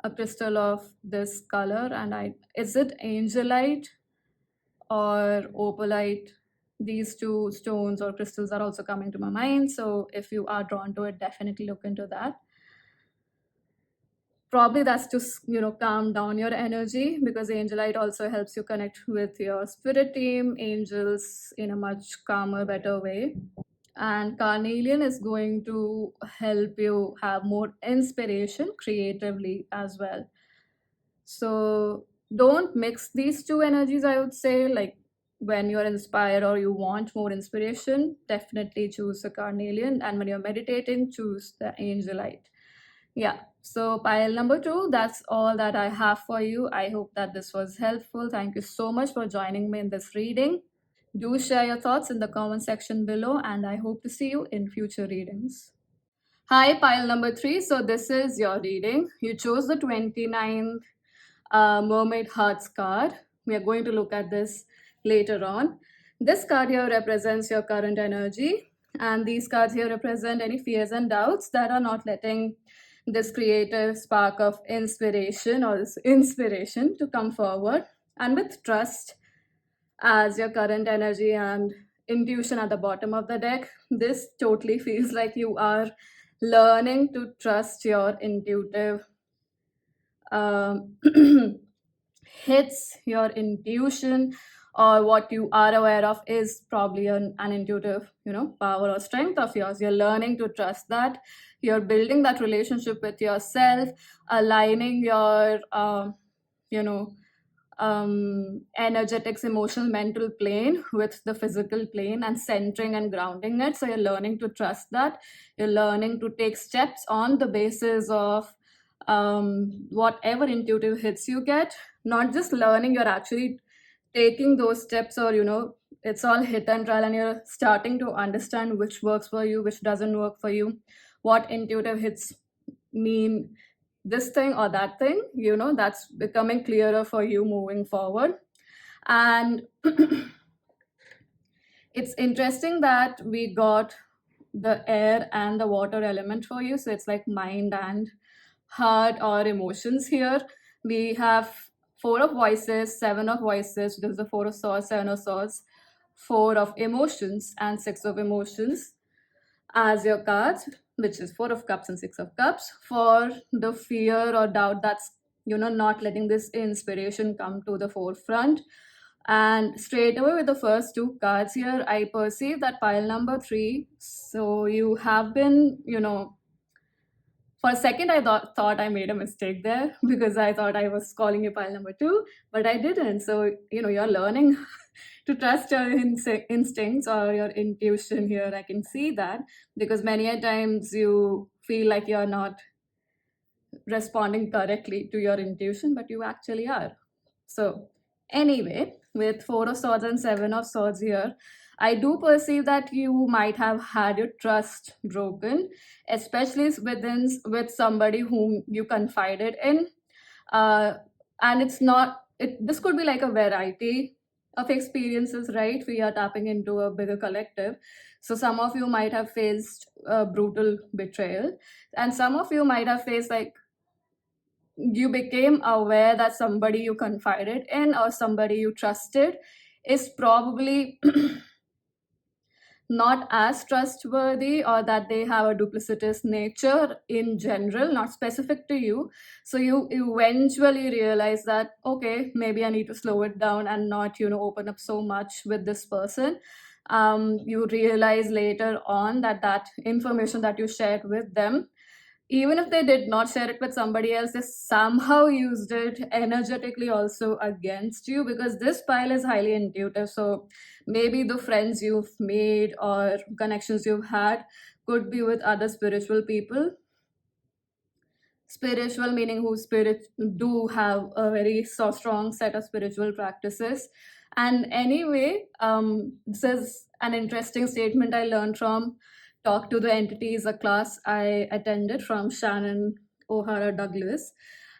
a crystal of this color. And I is it angelite or opalite? These two stones or crystals are also coming to my mind. So if you are drawn to it, definitely look into that. Probably that's to calm down your energy, because angelite also helps you connect with your spirit team, angels, in a much calmer, better way. And carnelian is going to help you have more inspiration creatively as well. So don't mix these two energies, I would say. Like, when you're inspired or you want more inspiration, definitely choose the carnelian, and when you're meditating, choose the angelite. Yeah, so pile number 2, that's all that I have for you. I hope that this was helpful. Thank you so much for joining me in this reading. Do share your thoughts in the comment section below, and I hope to see you in future readings. Hi, pile number 3. So, this is your reading. You chose the 29th Mermaid Hearts card. We are going to look at this later on. This card here represents your current energy, and these cards here represent any fears and doubts that are not letting this creative spark of inspiration or this inspiration to come forward. And with trust as your current energy and intuition at the bottom of the deck, this totally feels like you are learning to trust your intuitive um, hits, your intuition, or what you are aware of is probably an intuitive power or strength of yours. You're learning to trust that. You're building that relationship with yourself, aligning your you know energetics, emotional, mental plane with the physical plane, and centering and grounding it. So you're learning to trust that. You're learning to take steps on the basis of whatever intuitive hits you get. Not just learning, you're actually taking those steps, or it's all hit and trial, and you're starting to understand which works for you, which doesn't work for you, what intuitive hits mean, this thing or that thing. That's becoming clearer for you moving forward. And it's interesting that we got the air and the water element for you, so it's like mind and heart or emotions here. We have 4 of voices, 7 of voices. There's the 4 of swords, 7 of swords, 4 of emotions, and 6 of emotions as your cards, which is 4 of cups and 6 of cups, for the fear or doubt that's not letting this inspiration come to the forefront. And straight away with the first 2 cards here, I perceive that pile number 3. So you have been, for a second I thought I made a mistake there, because I thought I was calling you pile number 2, but I didn't. So you're learning to trust your instincts or your intuition here. I can see that, because many a times you feel like you're not responding correctly to your intuition, but you actually are. So anyway, with 4 of swords and 7 of swords here, I do perceive that you might have had your trust broken, especially with somebody whom you confided in. uh, and it's not it this could be like a variety of experiences, right? We are tapping into a bigger collective. So some of you might have faced brutal betrayal, and some of you might have faced, like, you became aware that somebody you confided in or somebody you trusted is probably not as trustworthy, or that they have a duplicitous nature in general, not specific to you. So you eventually realize that, okay, maybe I need to slow it down and not open up so much with this person. You realize later on that that information that you shared with them, even if they did not share it with somebody else, they somehow used it energetically also against you, because this pile is highly intuitive. So maybe the friends you've made or connections you've had could be with other spiritual people. spiritual meaning who spirit do have a very so strong set of spiritual practices. And anyway, this is an interesting statement I learned from Talk to the Entities, a class I attended from Shannon O'Hara Douglas.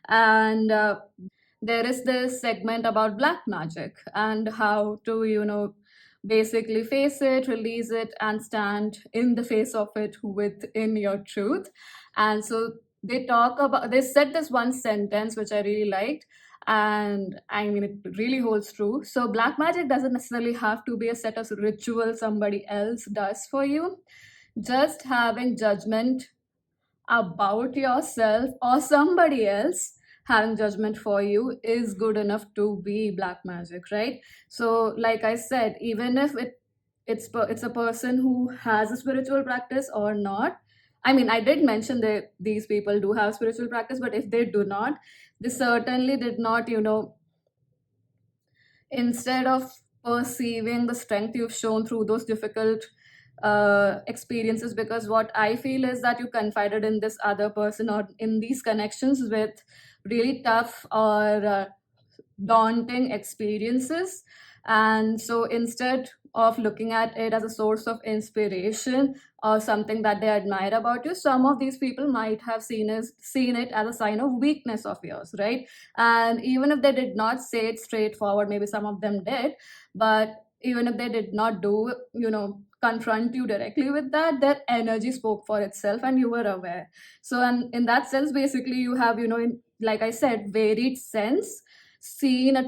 And there is this segment about black magic and how to, basically face it, release it, and stand in the face of it within your truth. And so they said this one sentence which I really liked. And I mean, it really holds true. So, black magic doesn't necessarily have to be a set of rituals somebody else does for you. Just having judgment about yourself or somebody else having judgment for you is good enough to be black magic, right? So like I said, even if it's a person who has a spiritual practice or not. I mean, I did mention that these people do have spiritual practice, but if they do not, they certainly did not, instead of perceiving the strength you've shown through those difficult experiences, because what I feel is that you confided in this other person or in these connections with really tough or daunting experiences. And so instead of looking at it as a source of inspiration or something that they admire about you, some of these people might have seen it as a sign of weakness of yours, right? And even if they did not say it straightforward, maybe some of them did, but even if they did not do, confront you directly with that, their energy spoke for itself and you were aware. So, and in that sense, basically, you have, like I said, varied sense, seen a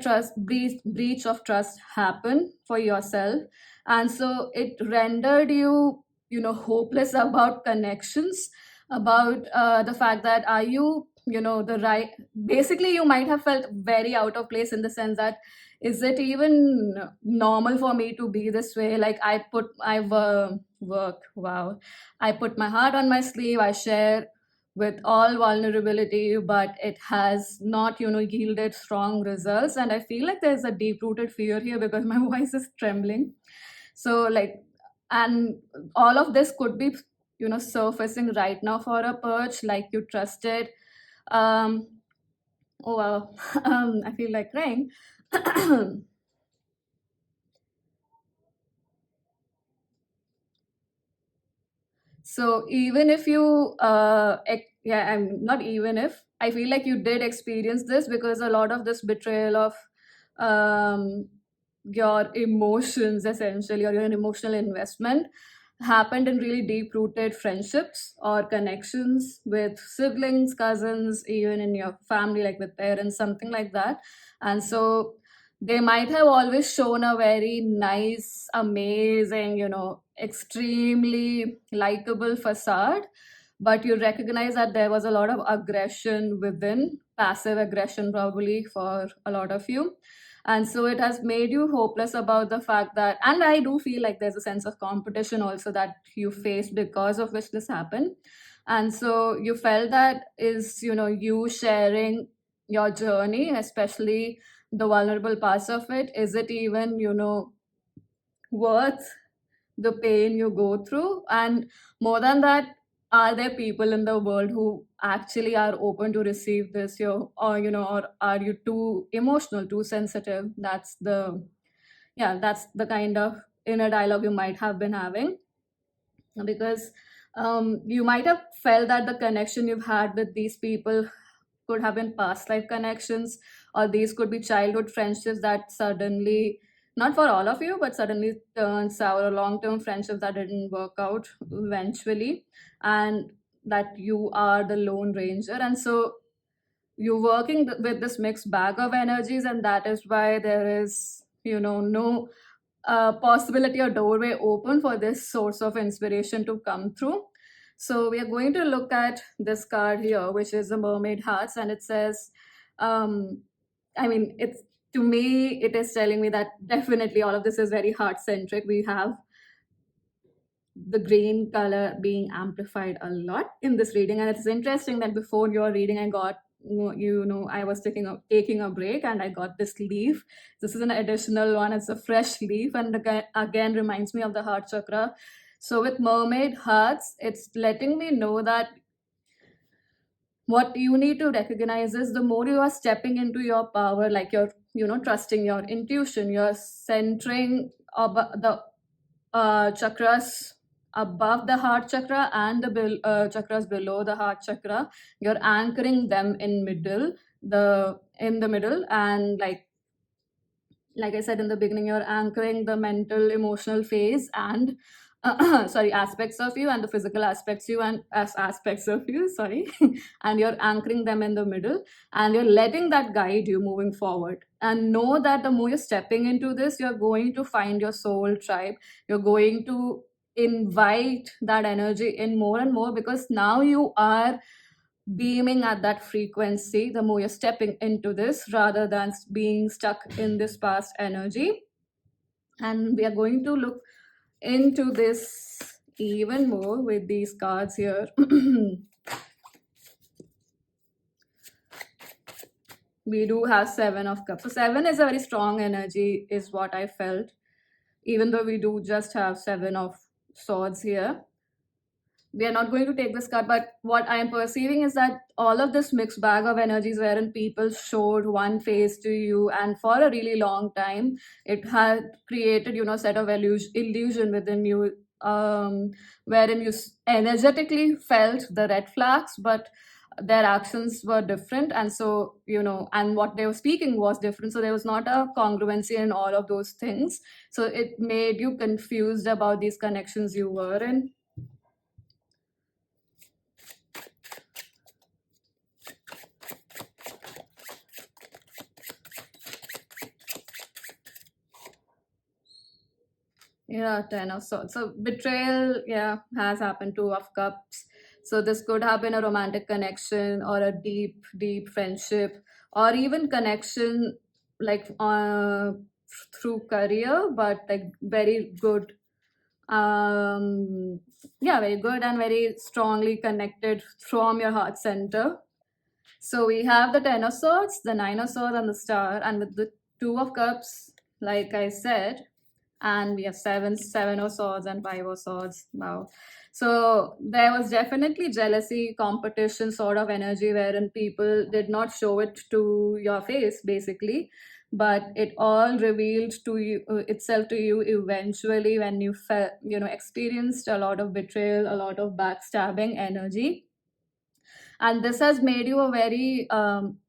breach of trust happen for yourself. And so it rendered you, hopeless about connections, about the fact that are you, the right, basically you might have felt very out of place in the sense that, is it even normal for me to be this way? Like work, wow, I put my heart on my sleeve, I share with all vulnerability, but it has not, yielded strong results. And I feel like there's a deep rooted fear here because my voice is trembling. So, like, and all of this could be, surfacing right now for a perch, like you trusted. Um, oh, wow. I feel like crying. So even if you, yeah, I'm not even if I feel like you did experience this because a lot of this betrayal of um, your emotions, essentially, or your emotional investment happened in really deep rooted friendships or connections with siblings, cousins, even in your family, like with parents, something like that. And so they might have always shown a very nice, amazing, extremely likable facade, but you recognize that there was a lot of aggression within, passive aggression probably for a lot of you. And so it has made you hopeless about the fact that, and I do feel like there's a sense of competition also that you faced because of which this happened. And so you felt that is, you sharing your journey, especially the vulnerable parts of it, is it even, worth the pain you go through? And more than that, are there people in the world who actually are open to receive this, or or are you too emotional, too sensitive? That's the kind of inner dialogue you might have been having, because you might have felt that the connection you've had with these people could have been past life connections, or these could be childhood friendships that suddenly, not for all of you, but suddenly turned sour, or long term friendships that didn't work out eventually, and that you are the lone ranger. And so you're working with this mixed bag of energies, and that is why there is, no possibility or doorway open for this source of inspiration to come through. So we are going to look at this card here, which is the Mermaid Hearts, and it says, um, I mean, it's to me, it is telling me that definitely all of this is very heart centric. We have the green color being amplified a lot in this reading, and it's interesting that before your reading, I got I was taking a break, and I got this leaf. This is an additional one. It's a fresh leaf, and again reminds me of the heart chakra. So with Mermaid Hearts, it's letting me know that What you need to recognize is the more you are stepping into your power, like you're, trusting your intuition, you're centering the chakras above the heart chakra and the chakras below the heart chakra. You're anchoring them in the middle, and like I said in the beginning, you're anchoring the mental, emotional phase and sorry, aspects of you, and the physical aspects you and as aspects of you, sorry, and you're anchoring them in the middle, and you're letting that guide you moving forward. And know that the more you're stepping into this, you're going to find your soul tribe. You're going to invite that energy in more and more, because now you are beaming at that frequency the more you're stepping into this, rather than being stuck in this past energy. And we are going to look into this even more with these cards here. We do have Seven of Cups. So seven is a very strong energy, is what I felt, even though we do just have Seven of Swords here. We are not going to take this card, but what I am perceiving is that all of this mixed bag of energies, wherein people showed one face to you, and for a really long time it had created, set of illusion within you, wherein you energetically felt the red flags, but their actions were different, and so, and what they were speaking was different, so there was not a congruency in all of those things. So it made you confused about these connections you were in. Yeah, Ten of Swords. So betrayal, yeah, has happened. Two of Cups. So this could have been a romantic connection, or a deep, deep friendship, or even connection like through career, but like very good. Yeah, very good and very strongly connected from your heart center. So we have the Ten of Swords, the Nine of Swords, and the Star, and with the Two of Cups, like I said, and we have seven of swords and five of swords. Wow. So there was definitely jealousy, competition sort of energy, wherein people did not show it to your face basically, but it all revealed to you itself to you eventually, when you felt, experienced a lot of betrayal, a lot of backstabbing energy. And this has made you a very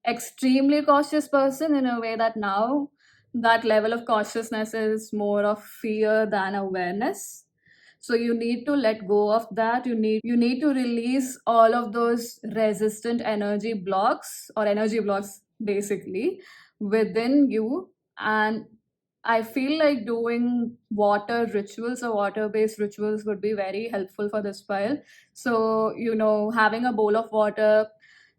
extremely cautious person, in a way that now that level of cautiousness is more of fear than awareness. So you need to let go of that. You need to release all of those resistant energy blocks basically within you. And I feel like doing water rituals or water based rituals would be very helpful for this file. So, having a bowl of water,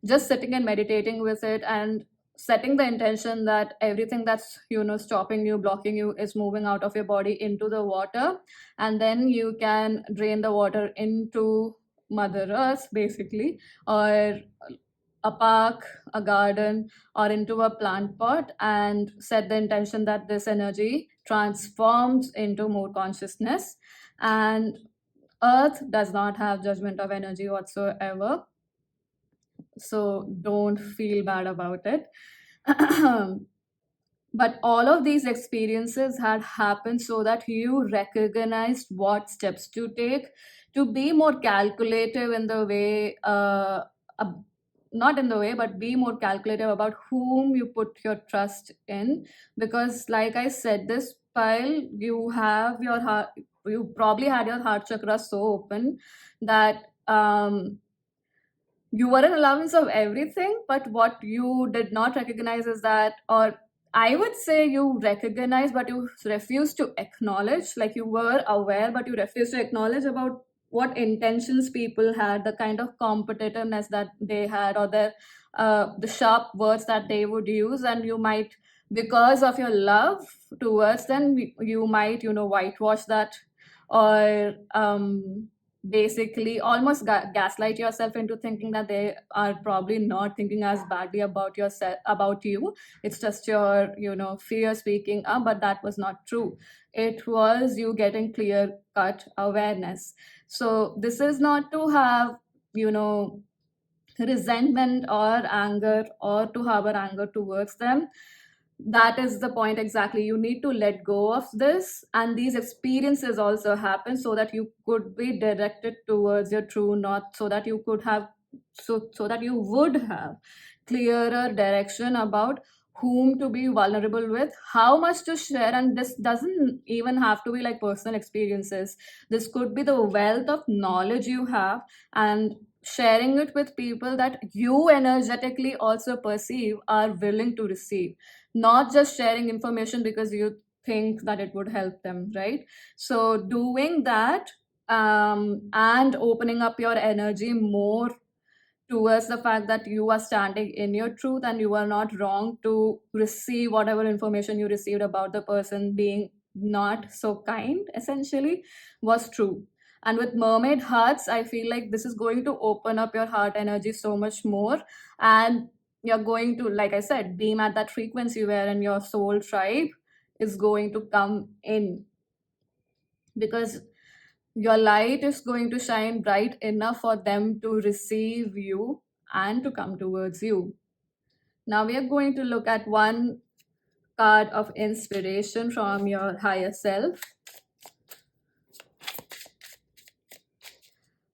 just sitting and meditating with it, and setting the intention that everything that's, stopping you, blocking you, is moving out of your body into the water. And then you can drain the water into Mother Earth, basically, or a park, a garden, or into a plant pot, and set the intention that this energy transforms into more consciousness. And Earth does not have judgment of energy whatsoever, so don't feel bad about it. But all of these experiences had happened so that you recognized what steps to take to be more calculative in the way, uh, not in the way, but be more calculative about whom you put your trust in. Because, like I said, this pile, you probably had your heart chakra so open that you were an allowance of everything, but what you did not recognize is that, or I would say you recognize, but you refuse to acknowledge. Like, you were aware, but you refuse to acknowledge about what intentions people had, the kind of competitiveness that they had, or the sharp words that they would use. And you might, because of your love towards them, you might, whitewash that, or basically almost gaslight yourself into thinking that they are probably not thinking as badly about yourself, about you. It's just your, fear speaking up. But that was not true. It was you getting clear cut awareness. So this is not to have, resentment or anger or to harbor anger towards them. That is the point exactly. You need to let go of this, and these experiences also happen so that you could be directed towards your true north, so that you could have so that you would have clearer direction about whom to be vulnerable with, how much to share. And this doesn't even have to be like personal experiences. This could be the wealth of knowledge you have, and sharing it with people that you energetically also perceive are willing to receive, not just sharing information because you think that it would help them, right? So doing that, and opening up your energy more towards the fact that you are standing in your truth and you are not wrong to receive whatever information you received about the person being not so kind, essentially, was true. And with mermaid hearts, I feel like this is going to open up your heart energy so much more, and you're going to, like I said, beam at that frequency wherein your soul tribe is going to come in, because your light is going to shine bright enough for them to receive you and to come towards you. Now we are going to look at one card of inspiration from your higher self.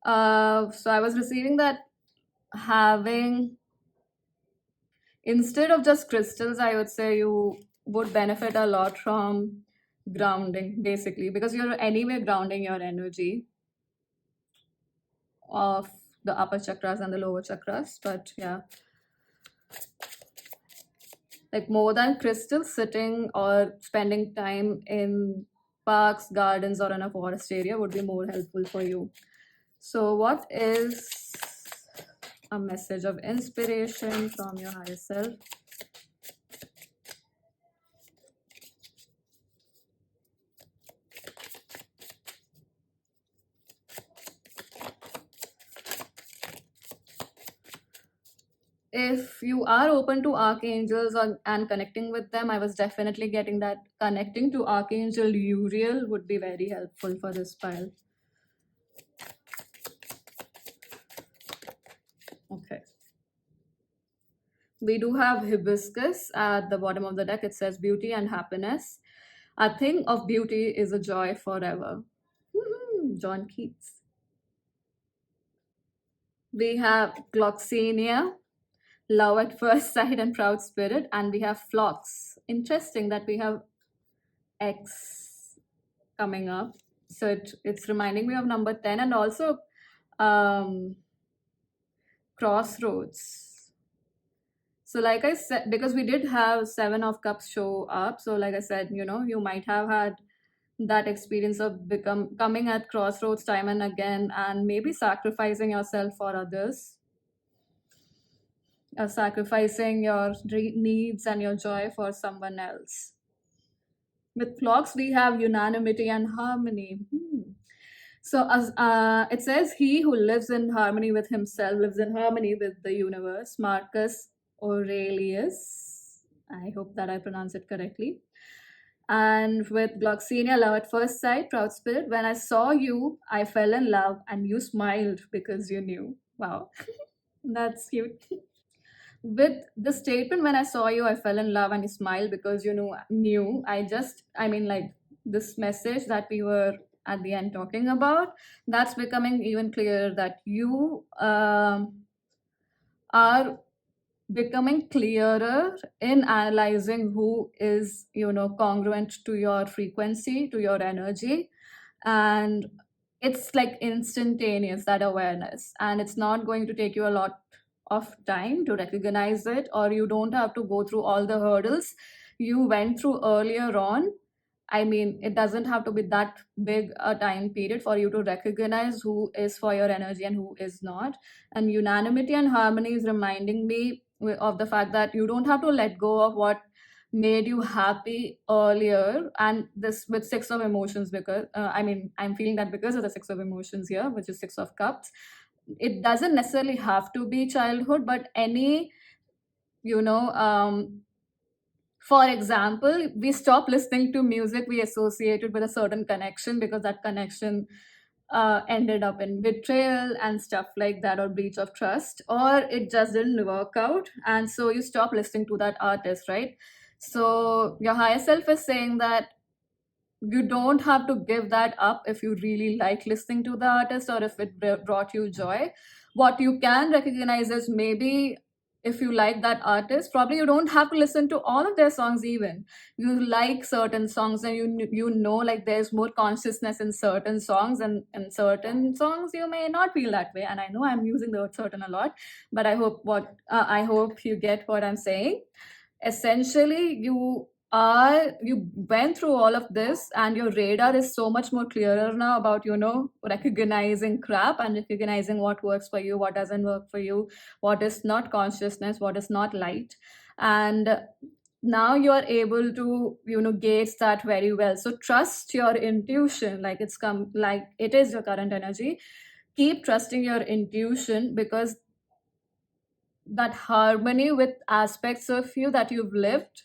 So I was receiving that having, instead of just crystals, I would say you would benefit a lot from grounding, basically, because you're anyway grounding your energy of the upper chakras and the lower chakras. But yeah, like more than crystals, sitting or spending time in parks, gardens, or in a forest area would be more helpful for you. So, what is a message of inspiration from your higher self? If you are open to archangels and connecting with them, I was definitely getting that connecting to Archangel Uriel would be very helpful for this pile. Okay. We do have hibiscus at the bottom of the deck. It says beauty and happiness. A thing of beauty is a joy forever. Woohoo, John Keats. We have gloxinia, love at first sight and proud spirit, and we have phlox. Interesting that we have X coming up. So it's reminding me of number 10, and also um, crossroads. So like I said, because we did have Seven of Cups show up, so like I said, you might have had that experience of coming at crossroads time and again, and maybe sacrificing yourself for others, sacrificing your needs and your joy for someone else. With flocks, we have unanimity and harmony. So as it says, he who lives in harmony with himself lives in harmony with the universe. Marcus Aurelius. I hope that I pronounce it correctly. And with Gloxinia, love at first sight, proud spirit. When I saw you, I fell in love, and you smiled because you knew. Wow, that's cute. With the statement, when I saw you, I fell in love, and you smiled because you knew. I mean, like this message that we were at the end talking about, that's becoming even clearer that you are becoming clearer in analyzing who is congruent to your frequency, to your energy. And it's like instantaneous, that awareness, and it's not going to take you a lot of time to recognize it, or you don't have to go through all the hurdles you went through earlier on. I mean, it doesn't have to be that big a time period for you to recognize who is for your energy and who is not. And unanimity and harmony is reminding me of the fact that you don't have to let go of what made you happy earlier. And this with Six of Emotions, because I'm feeling that because of the Six of Emotions here, which is Six of Cups, it doesn't necessarily have to be childhood, but any, you know, for example, we stop listening to music we associated with a certain connection because that connection ended up in betrayal and stuff like that, or breach of trust, or it just didn't work out, and so you stop listening to that artist, right? So your higher self is saying that you don't have to give that up if you really like listening to the artist, or if it brought you joy. What you can recognize is, maybe if you like that artist, probably you don't have to listen to all of their songs. Even you like certain songs, and you know, like, there's more consciousness in certain songs, and in certain songs you may not feel that way. And I know I'm using the word certain a lot, but I hope you get what I'm saying. Essentially, you went through all of this, and your radar is so much more clearer now about, recognizing crap, and recognizing what works for you, what doesn't work for you, what is not consciousness, what is not light. And now you are able to, gauge that very well. So trust your intuition, like it is your current energy. Keep trusting your intuition, because that harmony with aspects of you that you've lived,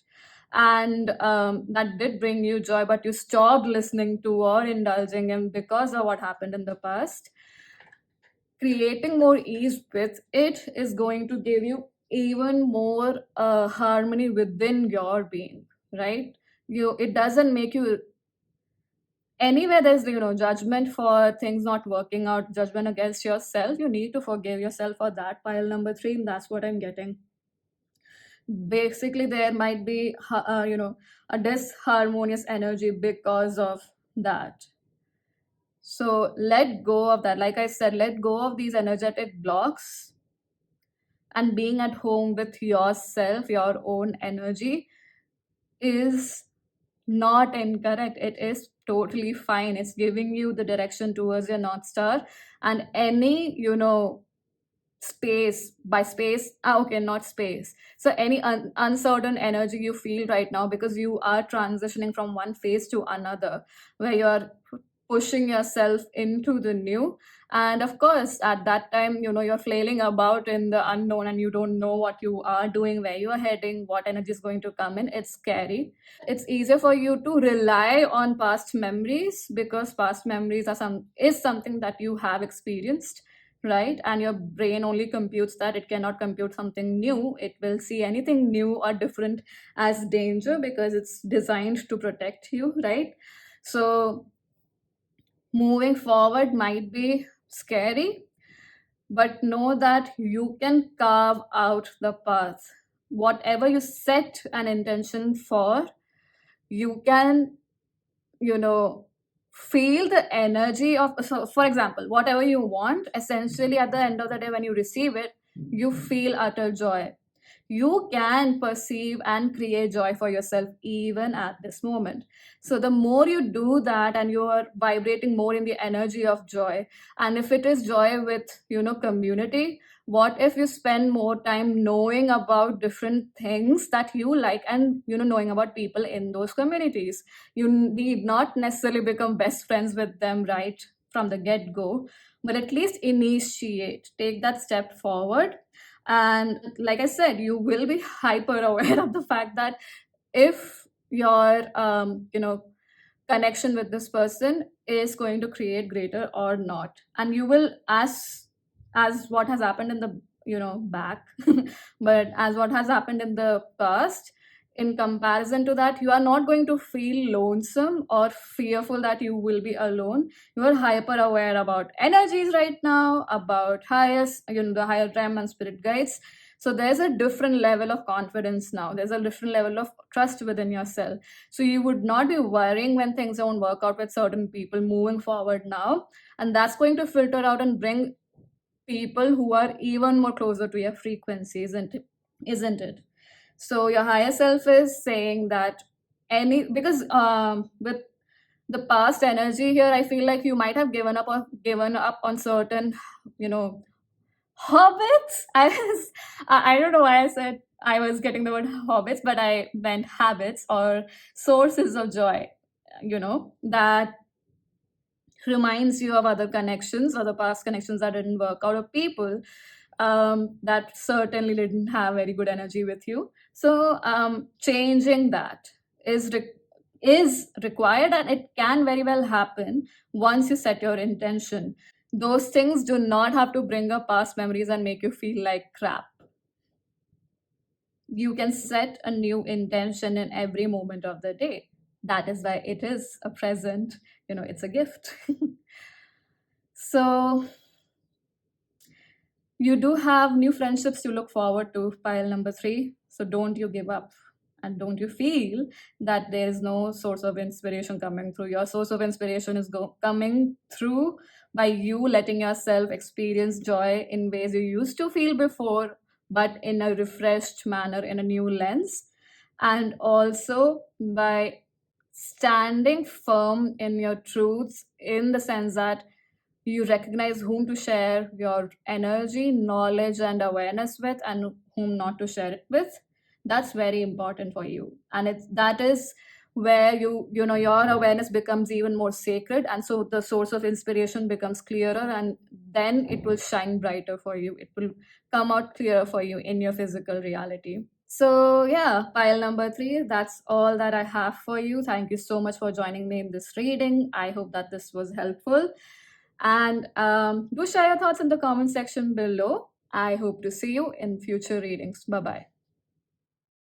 and that did bring you joy, but you stopped listening to or indulging in because of what happened in the past. Creating more ease with it is going to give you even more harmony within your being, right? It doesn't make you, anywhere there's, judgment for things not working out, judgment against yourself, you need to forgive yourself for that. Pile number 3, and that's what I'm getting. Basically, there might be a disharmonious energy because of that. So let go of that. Like I said, let go of these energetic blocks, and being at home with yourself, your own energy, is not incorrect. It is totally fine. It's giving you the direction towards your North Star. And any, space by space, okay, not space, so any uncertain energy you feel right now, because you are transitioning from one phase to another, where you're pushing yourself into the new. And of course, at that time, you're flailing about in the unknown, and you don't know what you are doing, where you are heading, what energy is going to come in. It's scary. It's easier for you to rely on past memories, because past memories is something that you have experienced, right? And your brain only computes that. It cannot compute something new. It will see anything new or different as danger, because it's designed to protect you, right? So moving forward might be scary, but know that you can carve out the path. Whatever you set an intention for, you can, you know feel the energy of. So for example, whatever you want, essentially at the end of the day, when you receive it, you feel utter joy. You can perceive and create joy for yourself even at this moment. So the more you do that, and you are vibrating more in the energy of joy, and if it is joy with, community, what if you spend more time knowing about different things that you like, and, knowing about people in those communities. You need not necessarily become best friends with them right from the get go, but at least initiate, take that step forward. And like I said, you will be hyper aware of the fact that if your connection with this person is going to create greater or not. And you will, as what has happened in the, back, but as what has happened in the past, in comparison to that, you are not going to feel lonesome or fearful that you will be alone. You are hyper aware about energies right now, about highest, the higher realm and spirit guides. So there's a different level of confidence now. There's a different level of trust within yourself. So you would not be worrying when things don't work out with certain people moving forward now. And that's going to filter out and bring people who are even more closer to your frequency, isn't it? So your higher self is saying that, because with the past energy here, I feel like you might have given up on certain, you know hobbits. I don't know why I said I was getting the word hobbits, but I meant habits or sources of joy, that reminds you of other connections, other past connections that didn't work out, or people that certainly didn't have very good energy with you. So changing that is is required, and it can very well happen once you set your intention. Those things do not have to bring up past memories and make you feel like crap. You can set a new intention in every moment of the day. That is why it is a present, it's a gift. So, you do have new friendships to look forward to, pile number three. So don't you give up. And don't you feel that there is no source of inspiration coming through. Your source of inspiration is coming through by you letting yourself experience joy in ways you used to feel before, but in a refreshed manner, in a new lens. And also by standing firm in your truths, in the sense that you recognize whom to share your energy, knowledge, and awareness with, and whom not to share it with. That's very important for you, and that is where your awareness becomes even more sacred, and so the source of inspiration becomes clearer, and then it will shine brighter for you. It will come out clearer for you in your physical reality. So, yeah, pile number three, that's all that I have for you. Thank you so much for joining me in this reading. I hope that this was helpful. And do share your thoughts in the comment section below. I hope to see you in future readings. Bye bye.